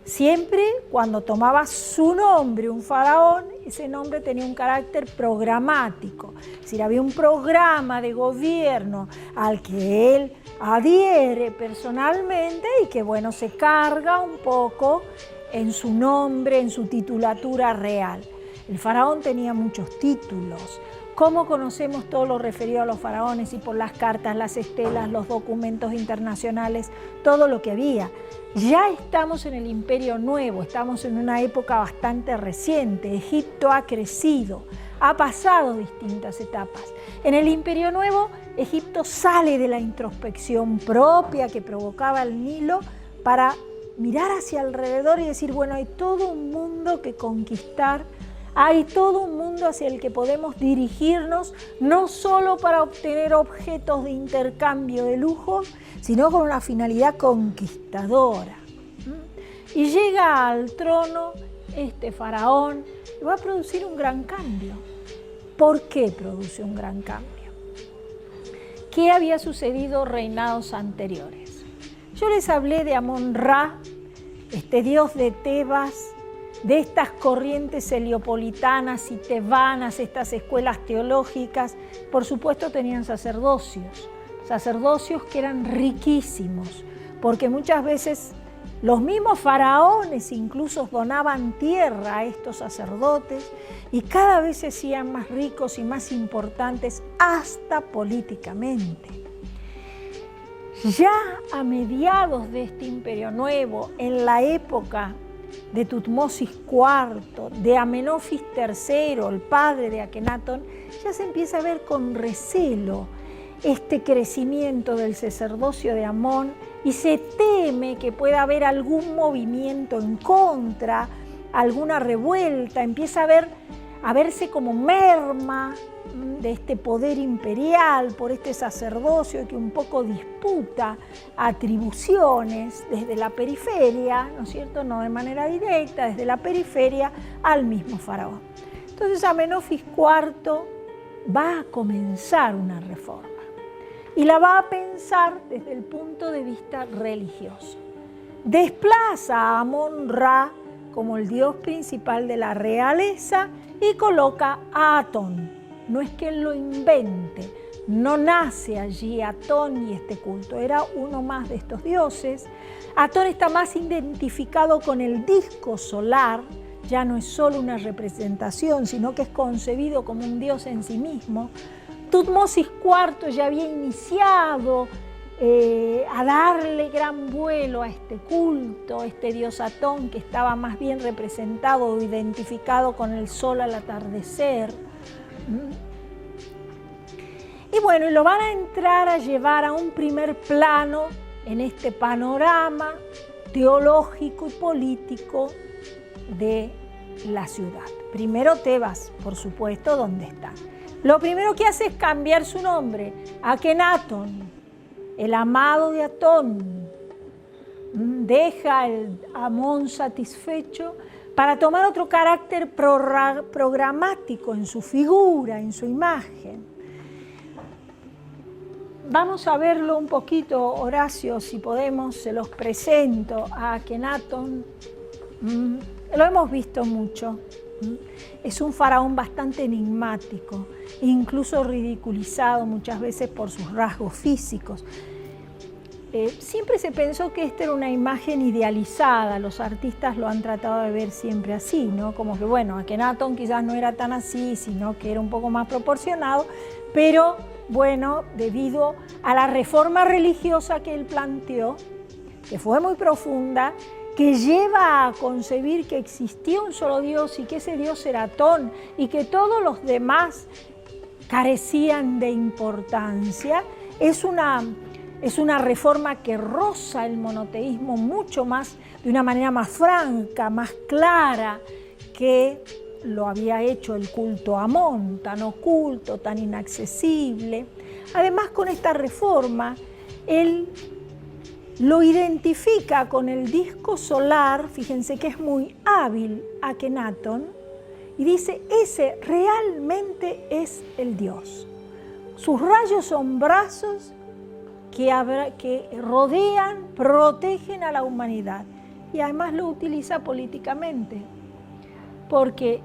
Siempre cuando tomaba su nombre un faraón, ese nombre tenía un carácter programático. Es decir, había un programa de gobierno al que él adhiere personalmente y que, bueno, se carga un poco en su nombre, en su titulatura real. El faraón tenía muchos títulos. ¿Cómo conocemos todo lo referido a los faraones? Y por las cartas, las estelas, los documentos internacionales, todo lo que había. Ya estamos en el Imperio Nuevo, estamos en una época bastante reciente. Egipto ha crecido, ha pasado distintas etapas. En el Imperio Nuevo, Egipto sale de la introspección propia que provocaba el Nilo para mirar hacia alrededor y decir, bueno, hay todo un mundo que conquistar, hay todo un mundo hacia el que podemos dirigirnos, no solo para obtener objetos de intercambio de lujo, sino con una finalidad conquistadora. Y llega al trono este faraón y va a producir un gran cambio. ¿Por qué produce un gran cambio? ¿Qué había sucedido reinados anteriores? Yo les hablé de Amón-Ra, este dios de Tebas, de estas corrientes heliopolitanas y tebanas, estas escuelas teológicas. Por supuesto tenían sacerdocios que eran riquísimos, porque muchas veces los mismos faraones incluso donaban tierra a estos sacerdotes y cada vez se hacían más ricos y más importantes hasta políticamente. Ya a mediados de este Imperio Nuevo, en la época de Tutmosis IV, de Amenofis III, el padre de Akenatón, ya se empieza a ver con recelo este crecimiento del sacerdocio de Amón y se teme que pueda haber algún movimiento en contra, alguna revuelta, empieza a verse como merma de este poder imperial por este sacerdocio que un poco disputa atribuciones desde la periferia, ¿no es cierto?, no de manera directa, desde la periferia al mismo faraón. Entonces Amenofis IV va a comenzar una reforma y la va a pensar desde el punto de vista religioso. Desplaza a Amón-Ra como el dios principal de la realeza y coloca a Atón. No es que él lo invente, no nace allí Atón y este culto, era uno más de estos dioses. Atón está más identificado con el disco solar, ya no es solo una representación, sino que es concebido como un dios en sí mismo. Tutmosis IV ya había iniciado a darle gran vuelo a este culto, este dios Atón, que estaba más bien representado o identificado con el sol al atardecer. Y bueno, lo van a entrar a llevar a un primer plano en este panorama teológico y político de la ciudad. Primero Tebas, por supuesto, ¿dónde está? Lo primero que hace es cambiar su nombre, Akenatón, el amado de Atón. Deja el Amón satisfecho para tomar otro carácter programático en su figura, en su imagen. Vamos a verlo un poquito, Horacio, si podemos, se los presento a Akenatón. Lo hemos visto mucho. Es un faraón bastante enigmático, incluso ridiculizado muchas veces por sus rasgos físicos. Siempre se pensó que esta era una imagen idealizada, los artistas lo han tratado de ver siempre así, ¿no? Como que, bueno, Akenatón quizás no era tan así, sino que era un poco más proporcionado, pero bueno, debido a la reforma religiosa que él planteó, que fue muy profunda, que lleva a concebir que existía un solo Dios y que ese Dios era Atón y que todos los demás carecían de importancia, es una reforma que roza el monoteísmo mucho más, de una manera más franca, más clara, que lo había hecho el culto a Amón, tan oculto, tan inaccesible. Además, con esta reforma, él lo identifica con el disco solar, fíjense que es muy hábil Akenatón, y dice, ese realmente es el Dios. Sus rayos son brazos que rodean, protegen a la humanidad. Y además lo utiliza políticamente, porque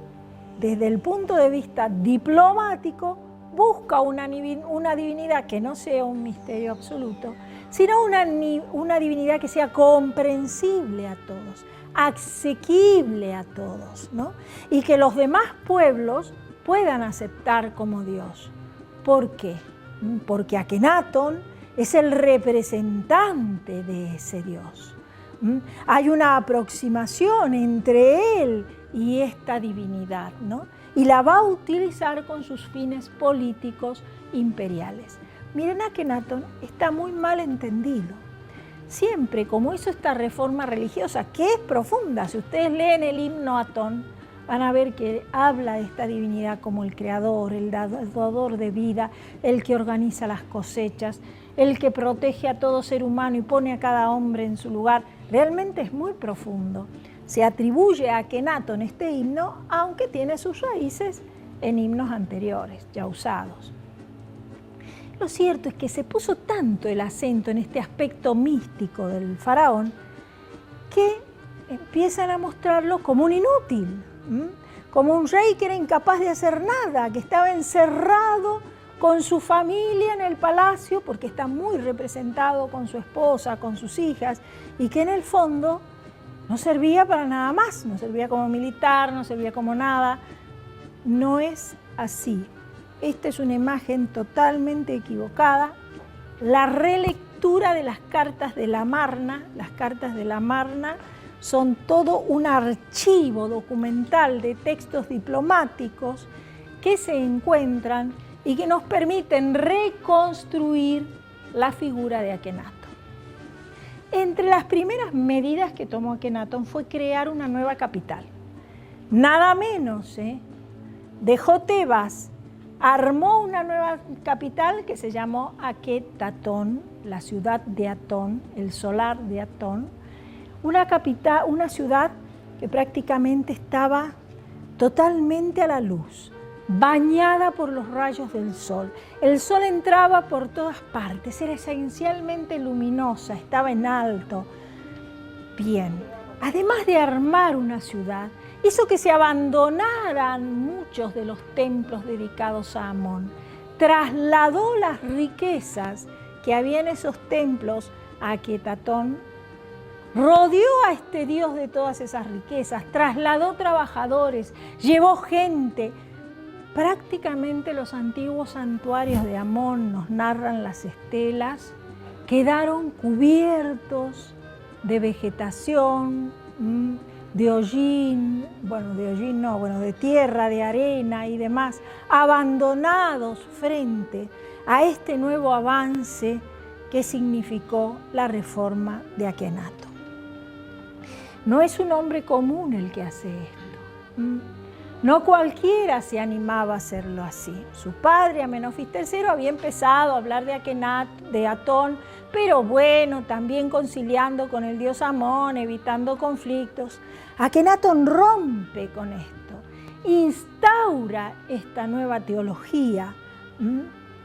desde el punto de vista diplomático busca una divinidad que no sea un misterio absoluto, sino una divinidad que sea comprensible a todos, asequible a todos, ¿no? Y que los demás pueblos puedan aceptar como Dios. ¿Por qué? Porque Akenatón es el representante de ese Dios. Hay una aproximación entre él y esta divinidad, ¿no? Y la va a utilizar con sus fines políticos imperiales. Miren, Akenatón está muy mal entendido. Siempre, como hizo esta reforma religiosa, que es profunda, si ustedes leen el himno a Atón, van a ver que habla de esta divinidad como el creador, el dador de vida, el que organiza las cosechas, el que protege a todo ser humano y pone a cada hombre en su lugar. Realmente es muy profundo. Se atribuye a Akenatón este himno, aunque tiene sus raíces en himnos anteriores, ya usados. Lo cierto es que se puso tanto el acento en este aspecto místico del faraón que empiezan a mostrarlo como un inútil, como un rey que era incapaz de hacer nada, que estaba encerrado con su familia en el palacio, porque está muy representado con su esposa, con sus hijas, y que en el fondo no servía para nada más, no servía como militar, no servía como nada. No es así. Esta es una imagen totalmente equivocada. La relectura de las cartas de la Marna, son todo un archivo documental de textos diplomáticos que se encuentran y que nos permiten reconstruir la figura de Akenatón. Entre las primeras medidas que tomó Akenatón fue crear una nueva capital. Nada menos, dejó Tebas, armó una nueva capital que se llamó Aketatón, la ciudad de Atón, el solar de Atón, una ciudad que prácticamente estaba totalmente a la luz, bañada por los rayos del sol. El sol entraba por todas partes, era esencialmente luminosa, estaba en alto. Bien, además de armar una ciudad, hizo que se abandonaran muchos de los templos dedicados a Amón. Trasladó las riquezas que había en esos templos a Aketatón, rodeó a este dios de todas esas riquezas, trasladó trabajadores, llevó gente. Prácticamente los antiguos santuarios de Amón, nos narran las estelas, quedaron cubiertos de vegetación, de hollín, de tierra, de arena y demás, abandonados frente a este nuevo avance que significó la reforma de Akenatón. No es un hombre común el que hace esto. No cualquiera se animaba a hacerlo así. Su padre, Amenofis III, había empezado a hablar de Atón, pero bueno, también conciliando con el dios Amón, evitando conflictos. Akenatón rompe con esto, instaura esta nueva teología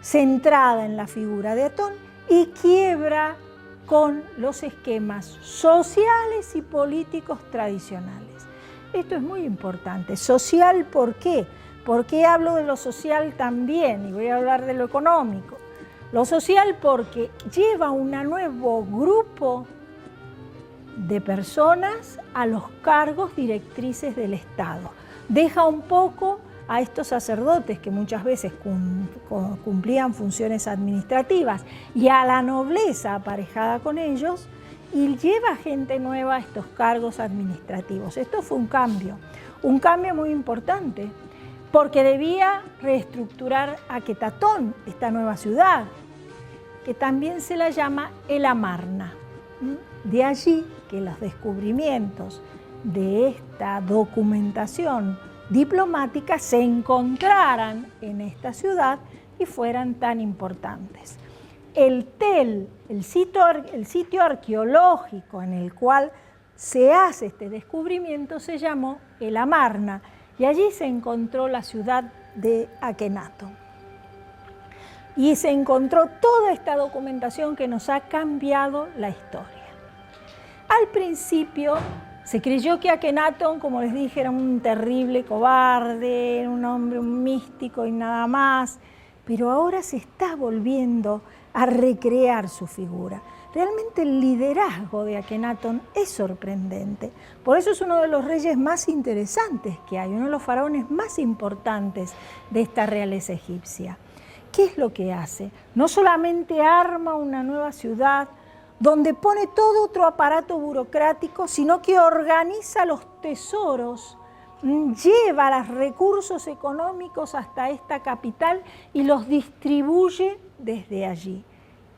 centrada en la figura de Atón y quiebra con los esquemas sociales y políticos tradicionales. Esto es muy importante. Social, ¿por qué? ¿Por qué hablo de lo social también? Y voy a hablar de lo económico. Lo social porque lleva un nuevo grupo de personas a los cargos directrices del Estado. Deja un poco a estos sacerdotes que muchas veces cumplían funciones administrativas y a la nobleza aparejada con ellos, y lleva gente nueva a estos cargos administrativos. Esto fue un cambio muy importante, porque debía reestructurar Aketatón, esta nueva ciudad, que también se la llama el Amarna. De allí que los descubrimientos de esta documentación diplomática se encontraran en esta ciudad y fueran tan importantes. El TEL, el sitio arqueológico en el cual se hace este descubrimiento, se llamó el Amarna, y allí se encontró la ciudad de Akenatón. Y se encontró toda esta documentación que nos ha cambiado la historia. Al principio se creyó que Akenatón, como les dije, era un terrible cobarde, era un hombre, un místico y nada más, pero ahora se está volviendo a recrear su figura. Realmente el liderazgo de Akenatón es sorprendente. Por eso es uno de los reyes más interesantes que hay, uno de los faraones más importantes de esta realeza egipcia. ¿Qué es lo que hace? No solamente arma una nueva ciudad donde pone todo otro aparato burocrático, sino que organiza los tesoros, lleva los recursos económicos hasta esta capital y los distribuye desde allí.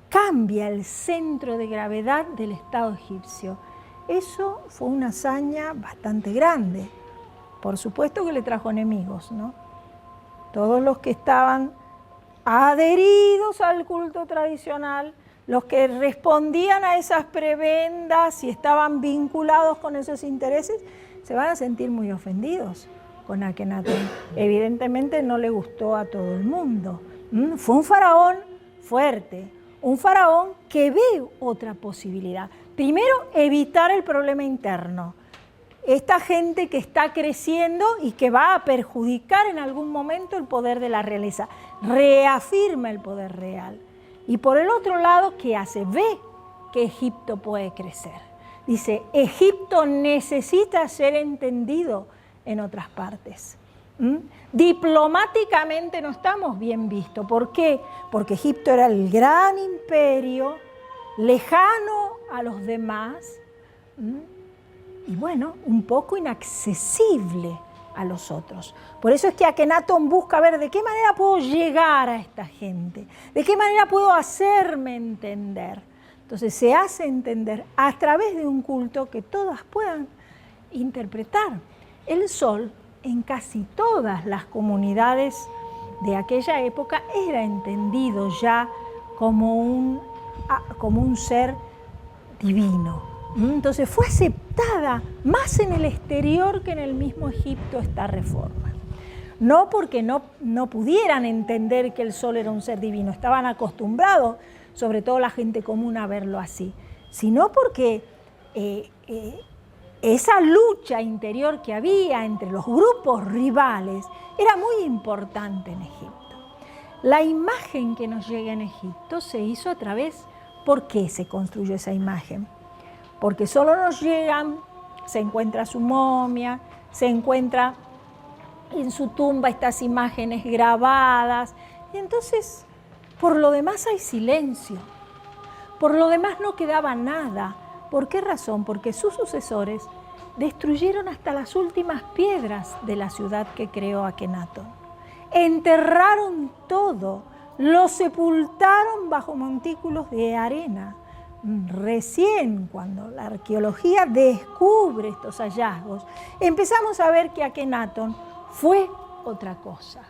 Cambia el centro de gravedad del Estado egipcio. Eso fue una hazaña bastante grande. Por supuesto que le trajo enemigos, ¿no? Todos los que estaban adheridos al culto tradicional, los que respondían a esas prebendas y estaban vinculados con esos intereses, se van a sentir muy ofendidos con Akenatón. Evidentemente no le gustó a todo el mundo. Fue un faraón fuerte, un faraón que ve otra posibilidad. Primero, evitar el problema interno. Esta gente que está creciendo y que va a perjudicar en algún momento el poder de la realeza. Reafirma el poder real. Y por el otro lado, ¿qué hace? Ve que Egipto puede crecer. Dice, Egipto necesita ser entendido en otras partes. Diplomáticamente no estamos bien vistos. ¿Por qué? Porque Egipto era el gran imperio, lejano a los demás, y bueno, un poco inaccesible a los otros. Por eso es que Akenatón busca ver de qué manera puedo llegar a esta gente, de qué manera puedo hacerme entender. Entonces se hace entender a través de un culto que todas puedan interpretar. El sol en casi todas las comunidades de aquella época era entendido ya como un ser divino. Entonces fue aceptada más en el exterior que en el mismo Egipto esta reforma. No porque no pudieran entender que el sol era un ser divino, estaban acostumbrados, sobre todo la gente común, a verlo así, sino porque esa lucha interior que había entre los grupos rivales era muy importante en Egipto. La imagen que nos llega en Egipto se hizo a través, ¿por qué se construyó esa imagen? Porque solo nos llegan, se encuentra su momia, se encuentra en su tumba estas imágenes grabadas, y entonces por lo demás hay silencio, por lo demás no quedaba nada. ¿Por qué razón? Porque sus sucesores destruyeron hasta las últimas piedras de la ciudad que creó Akenatón. Enterraron todo, lo sepultaron bajo montículos de arena. Recién cuando la arqueología descubre estos hallazgos, empezamos a ver que Akenatón fue otra cosa.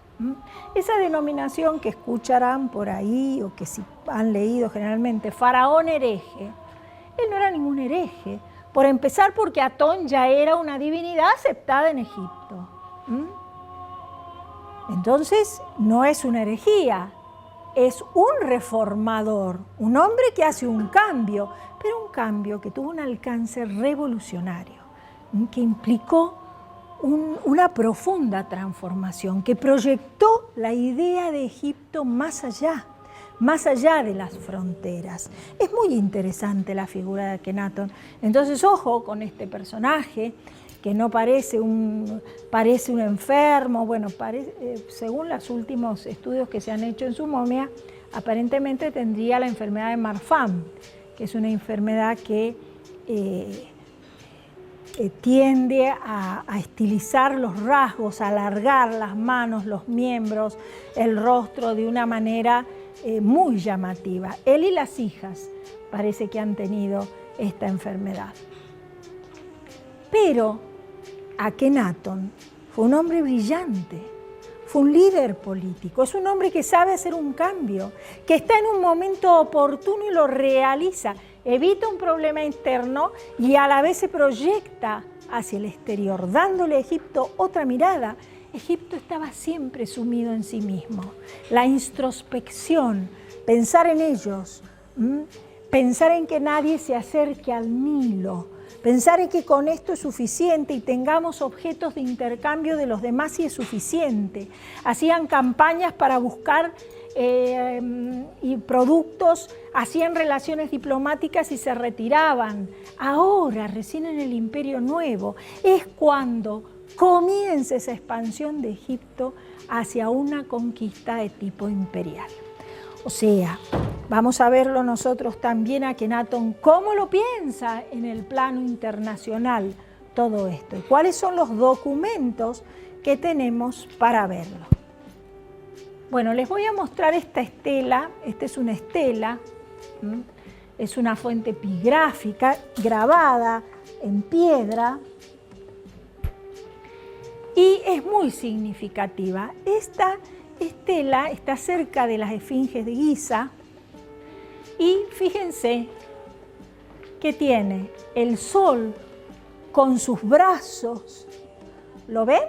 Esa denominación que escucharán por ahí, o que si han leído generalmente, faraón hereje, él no era ningún hereje. Por empezar, porque Atón ya era una divinidad aceptada en Egipto. Entonces, no es una herejía, es un reformador, un hombre que hace un cambio, pero un cambio que tuvo un alcance revolucionario, que implicó una profunda transformación, que proyectó la idea de Egipto más allá de las fronteras. Es muy interesante la figura de Akenatón. Entonces, ojo con este personaje, que no parece un enfermo. Bueno, según los últimos estudios que se han hecho en su momia, aparentemente tendría la enfermedad de Marfan, que es una enfermedad que tiende a estilizar los rasgos, a alargar las manos, los miembros, el rostro de una manera muy llamativa. Él y las hijas parece que han tenido esta enfermedad. Pero Akenatón fue un hombre brillante, fue un líder político, es un hombre que sabe hacer un cambio, que está en un momento oportuno y lo realiza, evita un problema interno y a la vez se proyecta hacia el exterior, dándole a Egipto otra mirada. Egipto estaba siempre sumido en sí mismo. La introspección, pensar en ellos, pensar en que nadie se acerque al Nilo, pensar en que con esto es suficiente y tengamos objetos de intercambio de los demás y es suficiente. Hacían campañas para buscar y productos, hacían relaciones diplomáticas y se retiraban. Ahora, recién en el Imperio Nuevo, es cuando comienza esa expansión de Egipto hacia una conquista de tipo imperial. O sea, vamos a verlo nosotros también a Akenatón, cómo lo piensa en el plano internacional todo esto y cuáles son los documentos que tenemos para verlo. Bueno, les voy a mostrar esta estela. Esta es una estela, es una fuente epigráfica grabada en piedra y es muy significativa. Esta estela está cerca de las esfinges de Giza y fíjense que tiene el sol con sus brazos, ¿lo ven?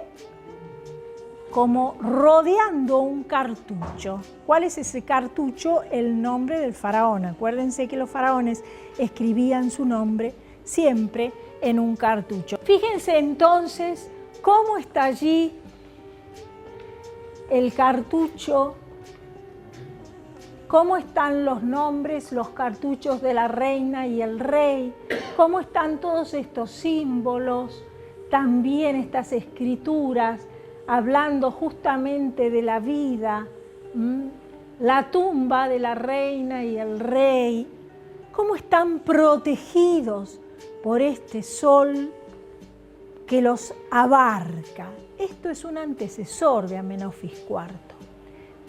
Como rodeando un cartucho. ¿Cuál es ese cartucho? El nombre del faraón. Acuérdense que los faraones escribían su nombre siempre en un cartucho. Fíjense entonces cómo está allí el cartucho, cómo están los nombres, los cartuchos de la reina y el rey, cómo están todos estos símbolos, también estas escrituras, hablando justamente de la vida, la tumba de la reina y el rey, cómo están protegidos por este sol que los abarca. Esto es un antecesor de Amenofis IV,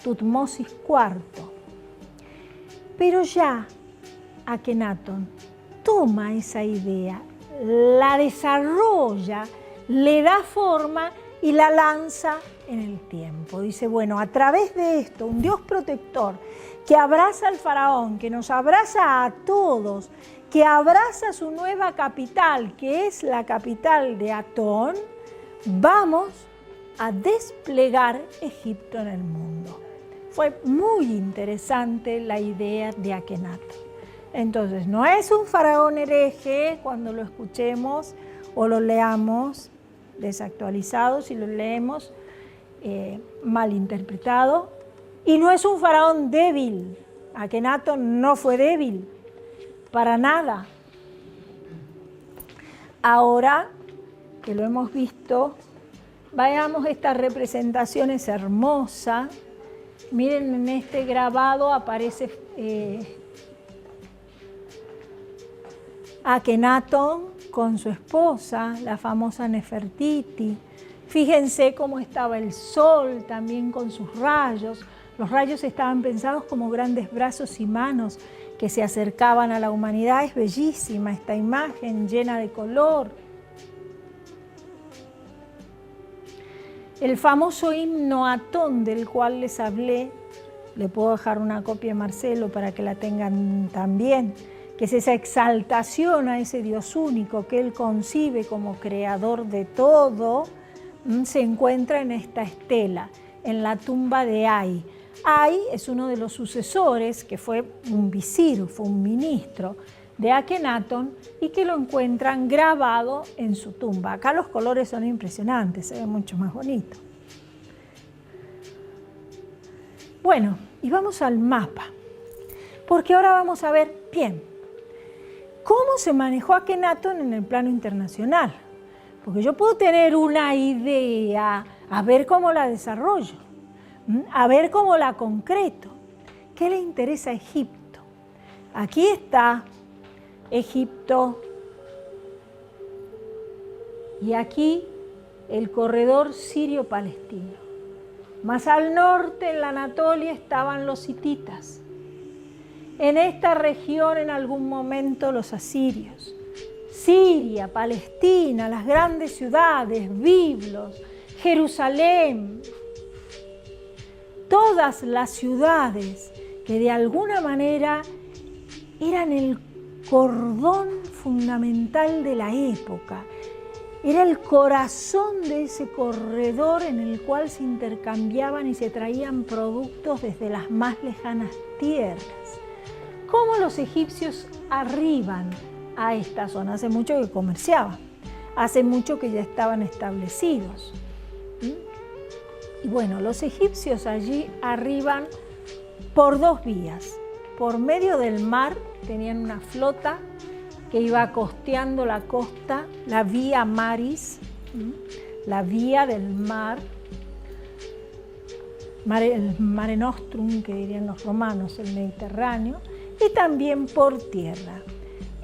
Tutmosis IV. Pero ya Akenatón toma esa idea, la desarrolla, le da forma y la lanza en el tiempo. Dice, bueno, a través de esto, un Dios protector que abraza al faraón, que nos abraza a todos, que abraza su nueva capital, que es la capital de Atón, vamos a desplegar Egipto en el mundo. Fue muy interesante la idea de Akenatón. Entonces, no es un faraón hereje cuando lo escuchemos o lo leamos desactualizado, si lo leemos mal interpretado, y no es un faraón débil. Akenatón no fue débil, para nada. Ahora que lo hemos visto, veamos esta representación, es hermosa. Miren, en este grabado aparece Akenatón con su esposa, la famosa Nefertiti. Fíjense cómo estaba el sol también con sus rayos, Los rayos estaban pensados como grandes brazos y manos que se acercaban a la humanidad. Es bellísima esta imagen llena de color. El famoso himno Atón del cual les hablé, le puedo dejar una copia a Marcelo para que la tengan también, que es esa exaltación a ese Dios único que él concibe como creador de todo, se encuentra en esta estela, en la tumba de Ay. Ay es uno de los sucesores, que fue un visir, fue un ministro de Akenatón, y que lo encuentran grabado en su tumba. Acá los colores son impresionantes, se ve mucho más bonito. Bueno, y vamos al mapa, porque ahora vamos a ver bien cómo se manejó Akenatón en el plano internacional. Porque yo puedo tener una idea, a ver cómo la desarrollo, a ver cómo la concreto. ¿Qué le interesa a Egipto? Aquí está Egipto y aquí el corredor sirio-palestino. Más al norte, en la Anatolia, estaban los hititas. En esta región, en algún momento, los asirios. Siria, Palestina, las grandes ciudades, Biblos, Jerusalén. Todas las ciudades que de alguna manera eran el cordón fundamental de la época. Era el corazón de ese corredor en el cual se intercambiaban y se traían productos desde las más lejanas tierras. ¿Cómo los egipcios arriban a esta zona? Hace mucho que comerciaban, hace mucho que ya estaban establecidos. Y bueno, los egipcios allí arriban por dos vías. Por medio del mar tenían una flota que iba costeando la costa, la vía maris, la vía del mar, el Mare Nostrum, que dirían los romanos, el Mediterráneo, y también por tierra.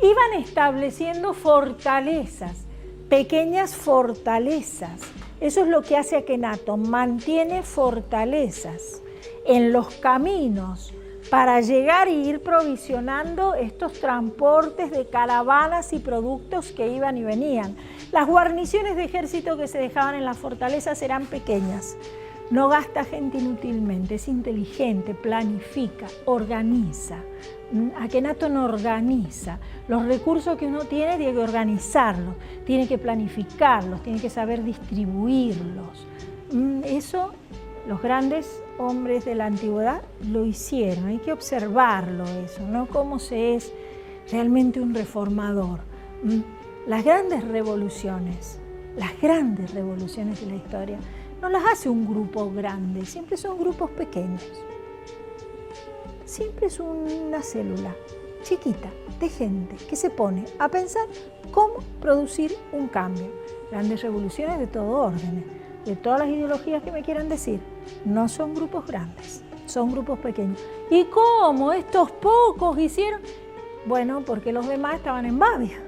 Iban estableciendo fortalezas, pequeñas fortalezas. Eso es lo que hace Akenatón, mantiene fortalezas en los caminos para llegar e ir provisionando estos transportes de caravanas y productos que iban y venían. Las guarniciones de ejército que se dejaban en las fortalezas eran pequeñas. No gasta gente inútilmente, es inteligente, planifica, organiza. Akenatón organiza. Los recursos que uno tiene que organizarlos, tiene que planificarlos, tiene que saber distribuirlos. Eso los grandes hombres de la antigüedad lo hicieron, hay que observarlo eso, ¿no? Cómo se es realmente un reformador. Las grandes revoluciones de la historia, no las hace un grupo grande, siempre son grupos pequeños. Siempre es una célula chiquita de gente que se pone a pensar cómo producir un cambio. Grandes revoluciones de todo orden, de todas las ideologías que me quieran decir, no son grupos grandes, son grupos pequeños. ¿Y cómo estos pocos hicieron? Bueno, porque los demás estaban en Babia.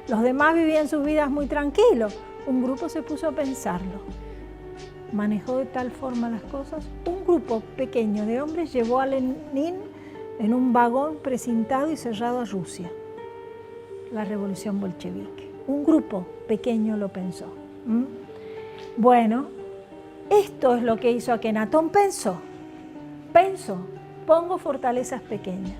Los demás vivían sus vidas muy tranquilos. Un grupo se puso a pensarlo. Manejó de tal forma las cosas. Un grupo pequeño de hombres llevó a Lenin en un vagón precintado y cerrado a Rusia. La revolución bolchevique. Un grupo pequeño lo pensó. Bueno, esto es lo que hizo Akenatón. Pensó, pongo fortalezas pequeñas.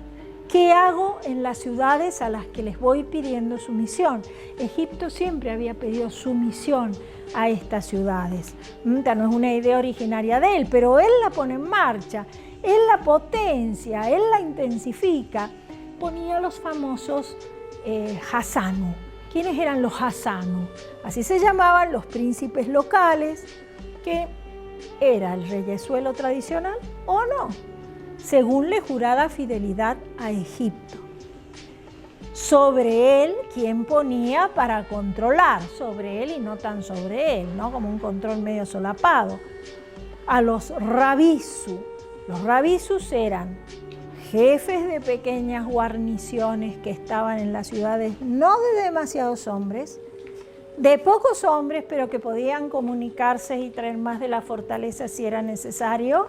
¿Qué hago en las ciudades a las que les voy pidiendo sumisión? Egipto siempre había pedido sumisión a estas ciudades. No es una idea originaria de él, pero él la pone en marcha, él la potencia, él la intensifica. Ponía los famosos Hassanu. ¿Quiénes eran los Hassanu? Así se llamaban los príncipes locales, que era el reyesuelo tradicional o no, según le jurara fidelidad a Egipto. Sobre él, ¿quién ponía para controlar? Sobre él y no tan sobre él, ¿no? Como un control medio solapado. A los Rabisu. Los Rabisus eran jefes de pequeñas guarniciones que estaban en las ciudades, no de demasiados hombres, de pocos hombres, pero que podían comunicarse y traer más de la fortaleza si era necesario,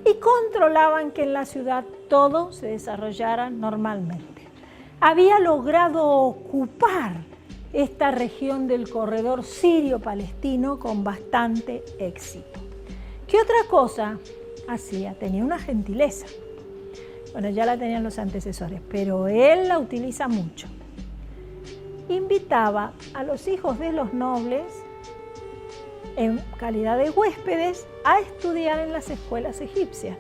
y controlaban que en la ciudad todo se desarrollara normalmente. Había logrado ocupar esta región del corredor sirio-palestino con bastante éxito. ¿Qué otra cosa hacía? Tenía una gentileza. Bueno, ya la tenían los antecesores, pero él la utiliza mucho. Invitaba a los hijos de los nobles, en calidad de huéspedes, a estudiar en las escuelas egipcias.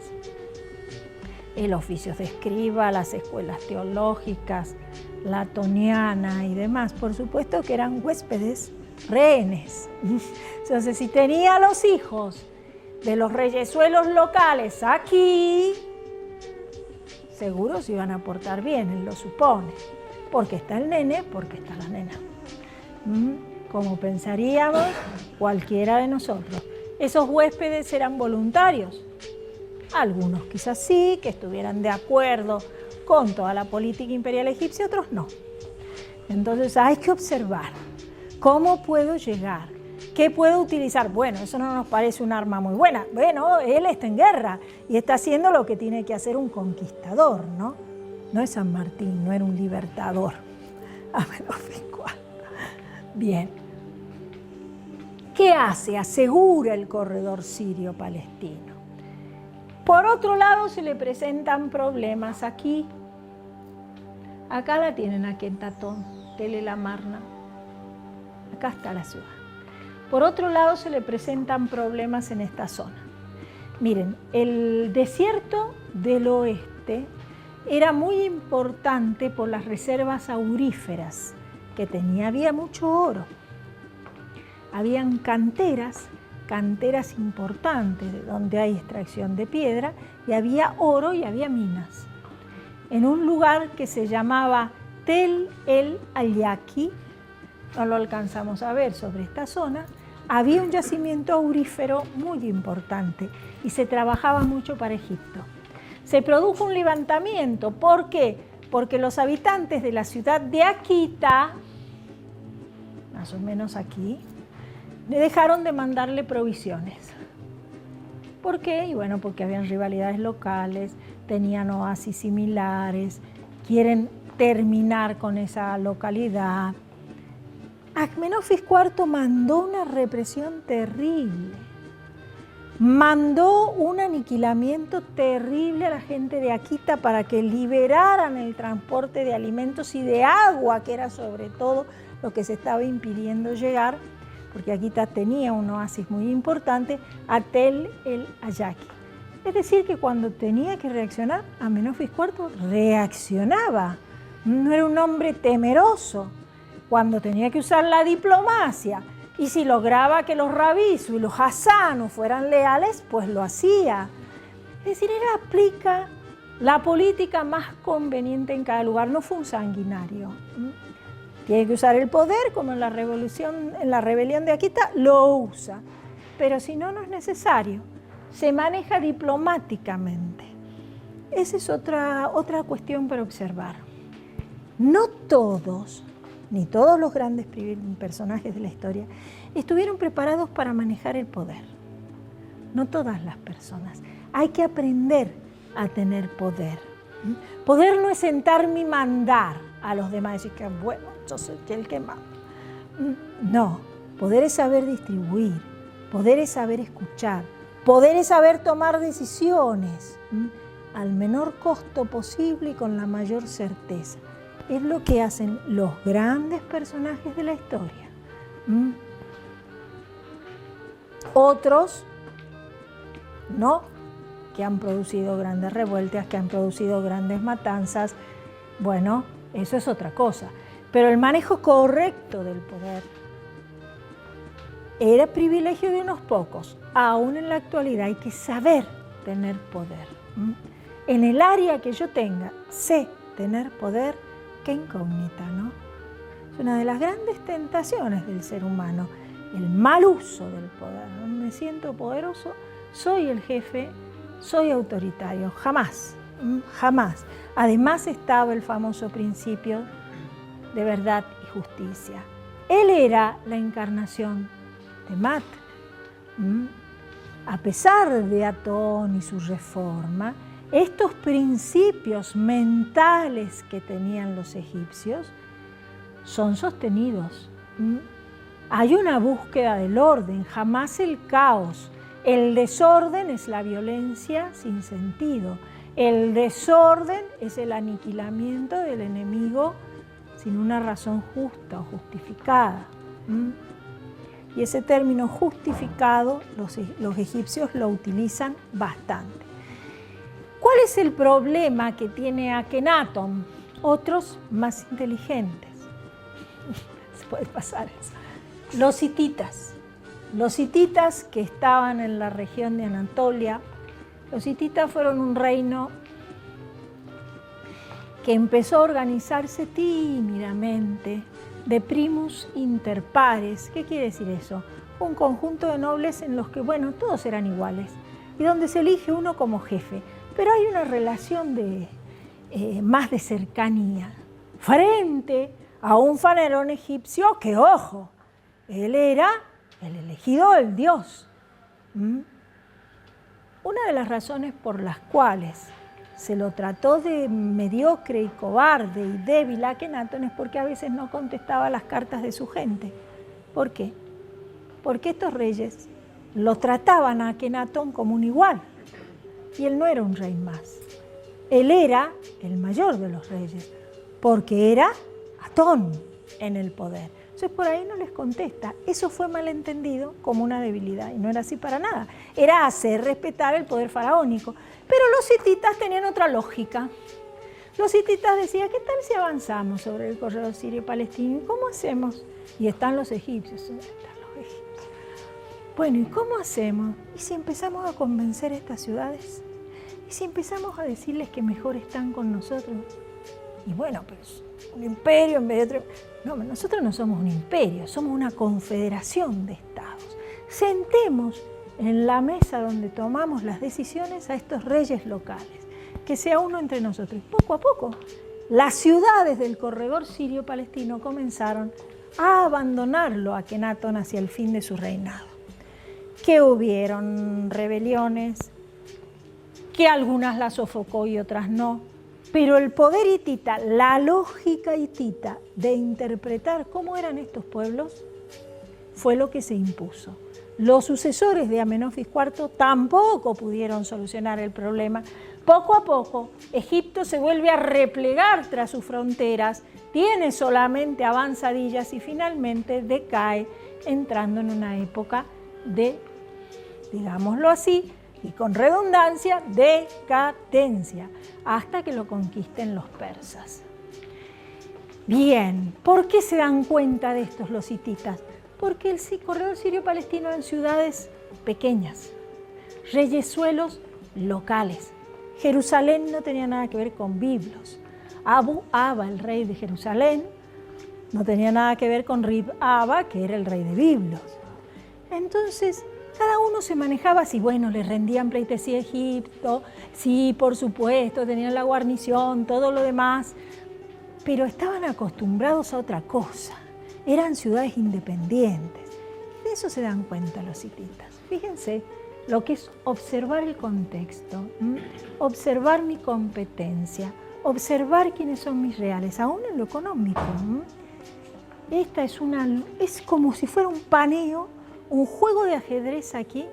El oficio de escriba, las escuelas teológicas, la toniana y demás, por supuesto que eran huéspedes, rehenes. Entonces, si tenía a los hijos de los reyesuelos locales aquí, seguro se iban a portar bien, él lo supone. Porque está el nene, porque está la nena. Como pensaríamos cualquiera de nosotros. Esos huéspedes eran voluntarios. Algunos quizás sí, que estuvieran de acuerdo con toda la política imperial egipcia, otros no. Entonces hay que observar cómo puedo llegar, qué puedo utilizar. Bueno, eso no nos parece un arma muy buena. Bueno, él está en guerra y está haciendo lo que tiene que hacer un conquistador, ¿no? No es San Martín, no era un libertador. Bien. ¿Qué hace? Asegura el corredor sirio-palestino. Por otro lado, se le presentan problemas aquí. Acá la tienen a Kentatón, Tel el Amarna. Acá está la ciudad. Por otro lado, se le presentan problemas en esta zona. Miren, el desierto del oeste era muy importante por las reservas auríferas que tenía. Había mucho oro. Habían canteras importantes de donde hay extracción de piedra, y había oro y había minas. En un lugar que se llamaba Tel el Ayaki, no lo alcanzamos a ver sobre esta zona, había un yacimiento aurífero muy importante y se trabajaba mucho para Egipto. Se produjo un levantamiento. ¿Por qué? Porque los habitantes de la ciudad de Akita, más o menos aquí, dejaron de mandarle provisiones. ¿Por qué? Y bueno, porque habían rivalidades locales, tenían oasis similares, quieren terminar con esa localidad. Amenofis IV mandó una represión terrible. Mandó un aniquilamiento terrible a la gente de Akita para que liberaran el transporte de alimentos y de agua, que era sobre todo lo que se estaba impidiendo llegar, porque Akita tenía un oasis muy importante, a Tel el Ayaki. Es decir, que cuando tenía que reaccionar, Amenofis IV reaccionaba. No era un hombre temeroso. Cuando tenía que usar la diplomacia, y si lograba que los Rabisu y los Hassanu fueran leales, pues lo hacía. Es decir, él aplica la política más conveniente en cada lugar. No fue un sanguinario. Tiene que usar el poder, como en la rebelión de Akita, lo usa. Pero si no, no es necesario. Se maneja diplomáticamente. Esa es otra cuestión para observar. No todos, ni todos los grandes personajes de la historia, estuvieron preparados para manejar el poder. No todas las personas. Hay que aprender a tener poder. Poder no es sentarme y mandar a los demás, decir que bueno, yo soy el que manda. No, poder es saber distribuir, poder es saber escuchar, poder es saber tomar decisiones al menor costo posible y con la mayor certeza. Es lo que hacen los grandes personajes de la historia. Otros, no, que han producido grandes revueltas, que han producido grandes matanzas. Bueno, eso es otra cosa. Pero el manejo correcto del poder era privilegio de unos pocos. Aún en la actualidad hay que saber tener poder. En el área que yo tenga, sé tener poder. Qué incógnita, ¿no? Es una de las grandes tentaciones del ser humano, el mal uso del poder. ¿No? Me siento poderoso, soy el jefe, soy autoritario. Jamás, jamás. Además estaba el famoso principio de verdad y justicia. Él era la encarnación de Mat. a pesar de Atón y su reforma, estos principios mentales que tenían los egipcios son sostenidos. Hay una búsqueda del orden, jamás el caos. El desorden es la violencia sin sentido. El desorden es el aniquilamiento del enemigo sin una razón justa o justificada. Y ese término justificado los egipcios lo utilizan bastante. ¿Cuál es el problema que tiene Akenatón? Otros más inteligentes. Se puede pasar eso. Los hititas. Los hititas que estaban en la región de Anatolia. Los hititas fueron un reino que empezó a organizarse tímidamente, de primus inter pares. ¿Qué quiere decir eso? Un conjunto de nobles en los que, bueno, todos eran iguales y donde se elige uno como jefe. Pero hay una relación más de cercanía frente a un faraón egipcio que, ojo, él era el elegido del Dios. Una de las razones por las cuales se lo trató de mediocre y cobarde y débil a Akenatón es porque a veces no contestaba las cartas de su gente. ¿Por qué? Porque estos reyes lo trataban a Akenatón como un igual. Y él no era un rey más. Él era el mayor de los reyes, porque era Atón en el poder. Entonces por ahí no les contesta. Eso fue malentendido como una debilidad y no era así para nada. Era hacer respetar el poder faraónico. Pero los hititas tenían otra lógica. Los hititas decían, ¿qué tal si avanzamos sobre el corredor sirio-palestino? ¿Cómo hacemos? Y están los egipcios. ¿Dónde están los egipcios? Bueno, ¿y cómo hacemos? ¿Y si empezamos a convencer a estas ciudades? ¿Y si empezamos a decirles que mejor están con nosotros? Y bueno, pues un imperio en vez de otro... No, nosotros no somos un imperio, somos una confederación de estados. Sentemos en la mesa donde tomamos las decisiones a estos reyes locales, que sea uno entre nosotros. Y poco a poco, las ciudades del corredor sirio-palestino comenzaron a abandonarlo a Akenatón hacia el fin de su reinado. Que hubieron rebeliones, que algunas las sofocó y otras no, pero el poder hitita, la lógica hitita de interpretar cómo eran estos pueblos, fue lo que se impuso. Los sucesores de Amenofis IV tampoco pudieron solucionar el problema. Poco a poco, Egipto se vuelve a replegar tras sus fronteras, tiene solamente avanzadillas y finalmente decae, entrando en una época de, digámoslo así, y con redundancia, decadencia, hasta que lo conquisten los persas. Bien, ¿por qué se dan cuenta de estos los hititas? Porque el corredor sirio-palestino eran ciudades pequeñas, reyesuelos locales. Jerusalén no tenía nada que ver con Biblos. Abu Aba, el rey de Jerusalén, no tenía nada que ver con Rib Aba, que era el rey de Biblos. Entonces, cada uno se manejaba así, bueno, le rendían pleitesía a Egipto, sí, por supuesto, tenían la guarnición, todo lo demás, pero estaban acostumbrados a otra cosa. Eran ciudades independientes. Y de eso se dan cuenta los hititas. Fíjense lo que es observar el contexto, observar mi competencia, observar quiénes son mis reales, aún en lo económico. Esta es como si fuera un paneo, un juego de ajedrez aquí,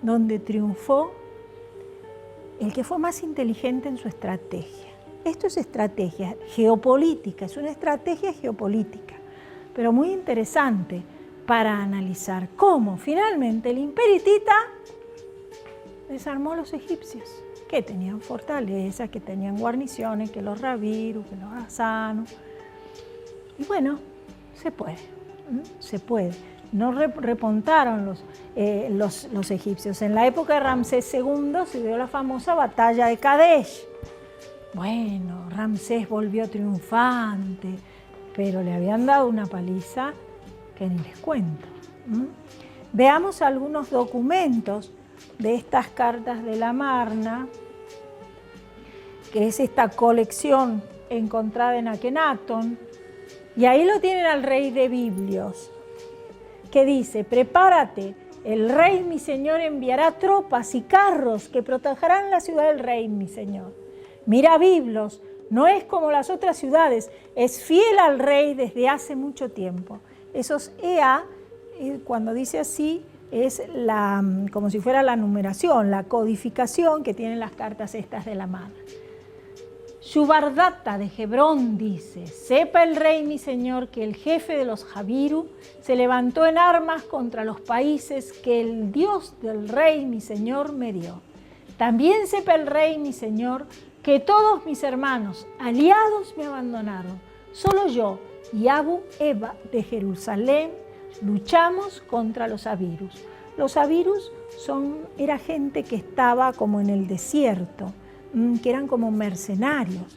donde triunfó el que fue más inteligente en su estrategia. Esto es estrategia geopolítica, es una estrategia geopolítica, pero muy interesante para analizar cómo finalmente el imperio hitita desarmó a los egipcios, que tenían fortalezas, que tenían guarniciones, que los Rabiru, que los Hasanu. Y bueno, se puede. No repuntaron los egipcios. En la época de Ramsés II se dio la famosa batalla de Kadesh. Bueno, Ramsés volvió triunfante, pero le habían dado una paliza que ni les cuento. Veamos algunos documentos de estas cartas de la Marna, que es esta colección encontrada en Akenatón, y ahí lo tienen al rey de Biblios, que dice: prepárate, El rey mi señor enviará tropas y carros que protegerán la ciudad del rey mi señor. Mira Biblos, no es como las otras ciudades, es fiel al rey desde hace mucho tiempo. Esos EA, cuando dice así, es como si fuera la numeración, la codificación que tienen las cartas estas de la mano. Shubardata de Hebrón dice, sepa el rey mi señor que el jefe de los Jabiru se levantó en armas contra los países que el Dios del rey mi señor me dio. También sepa el rey mi señor que todos mis hermanos aliados me abandonaron. Solo yo y Abu Eba de Jerusalén luchamos contra los Abirus. Los Abirus era gente que estaba como en el desierto, que eran como mercenarios,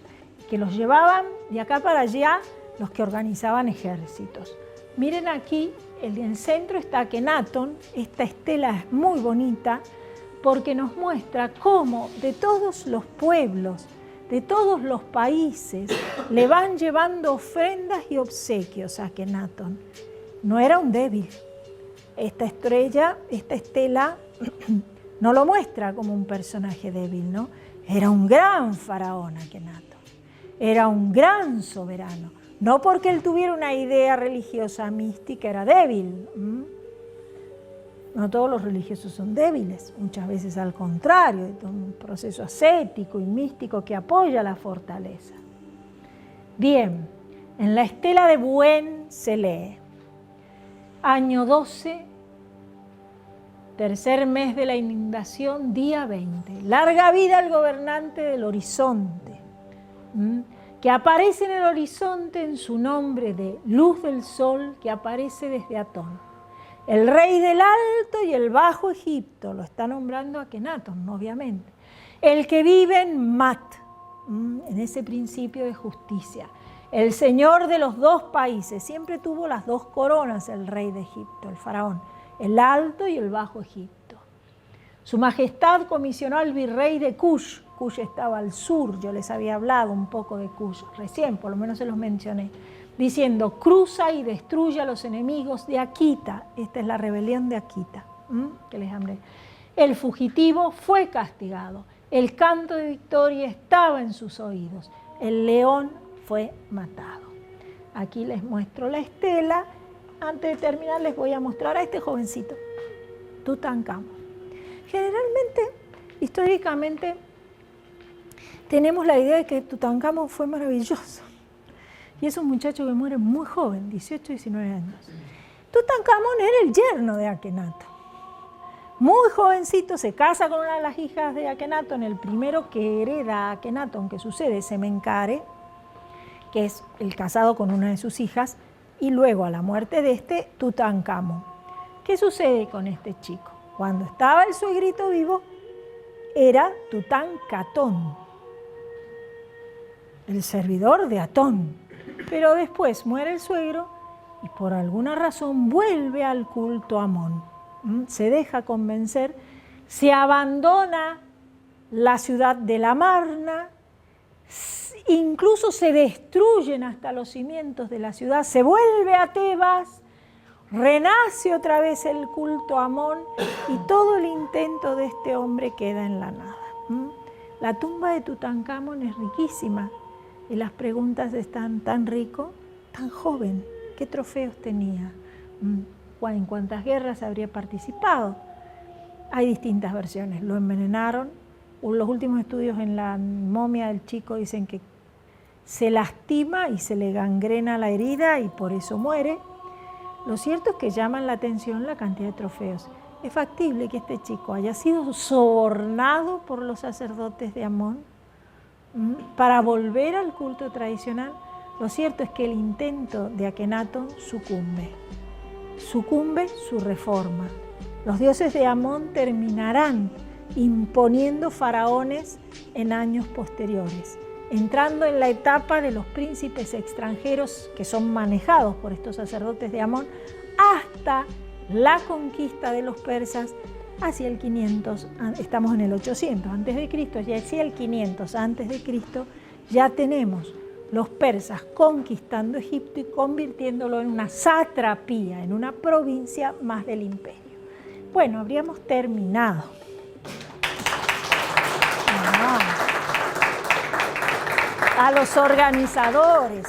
que los llevaban de acá para allá los que organizaban ejércitos. Miren aquí, en el centro está Akenatón. Esta estela es muy bonita porque nos muestra cómo de todos los pueblos, de todos los países, le van llevando ofrendas y obsequios a Akenatón. No era un débil. Esta estrella, esta estela, no lo muestra como un personaje débil, ¿no? Era un gran faraón Akenatón, era un gran soberano. No porque él tuviera una idea religiosa mística era débil. No todos los religiosos son débiles, muchas veces al contrario, es un proceso ascético y místico que apoya la fortaleza. Bien, en la estela de Buen se lee, año 12, tercer mes de la inundación, día 20. Larga vida al gobernante del horizonte, que aparece en el horizonte en su nombre de luz del sol que aparece desde Atón. El rey del Alto y el Bajo Egipto, lo está nombrando Akenatón, obviamente. El que vive en Mat, en ese principio de justicia. El señor de los dos países, siempre tuvo las dos coronas el rey de Egipto, el faraón. El Alto y el Bajo Egipto. Su Majestad comisionó al virrey de Kush. Kush estaba al sur, yo les había hablado un poco de Kush recién, por lo menos se los mencioné, diciendo, cruza y destruye a los enemigos de Akita. Esta es la rebelión de Akita, que les hablé. El fugitivo fue castigado. El canto de victoria estaba en sus oídos. El león fue matado. Aquí les muestro la estela. Antes de terminar les voy a mostrar a este jovencito, Tutankamón. Generalmente, históricamente, tenemos la idea de que Tutankamón fue maravilloso. Y es un muchacho que muere muy joven, 18, 19 años. Tutankamón era el yerno de Akenatón. Muy jovencito, se casa con una de las hijas de Akenatón, el primero que hereda a Akenatón, que sucede, Semenkare, que es el casado con una de sus hijas, y luego a la muerte de este, Tutankamón. ¿Qué sucede con este chico? Cuando estaba el suegrito vivo, era Tutankatón, el servidor de Atón. Pero después muere el suegro y por alguna razón vuelve al culto a Amón. Se deja convencer, se abandona la ciudad de la Marna, incluso se destruyen hasta los cimientos de la ciudad, se vuelve a Tebas, renace otra vez el culto a Amón y todo el intento de este hombre queda en la nada. La tumba de Tutankamón es riquísima y las preguntas están tan rico, tan joven, ¿qué trofeos tenía? ¿En cuántas guerras habría participado? Hay distintas versiones, lo envenenaron. Los últimos estudios en la momia del chico dicen que se lastima y se le gangrena la herida y por eso muere. Lo cierto es que llaman la atención la cantidad de trofeos. Es factible que este chico haya sido sobornado por los sacerdotes de Amón para volver al culto tradicional. Lo cierto es que el intento de Akenatón sucumbe su reforma. Los dioses de Amón terminarán imponiendo faraones en años posteriores, entrando en la etapa de los príncipes extranjeros que son manejados por estos sacerdotes de Amón hasta la conquista de los persas hacia el 500, estamos en el 800 antes de Cristo, y hacia el 500 antes de Cristo ya tenemos los persas conquistando Egipto y convirtiéndolo en una satrapía, en una provincia más del imperio. Bueno, habríamos terminado. A los organizadores,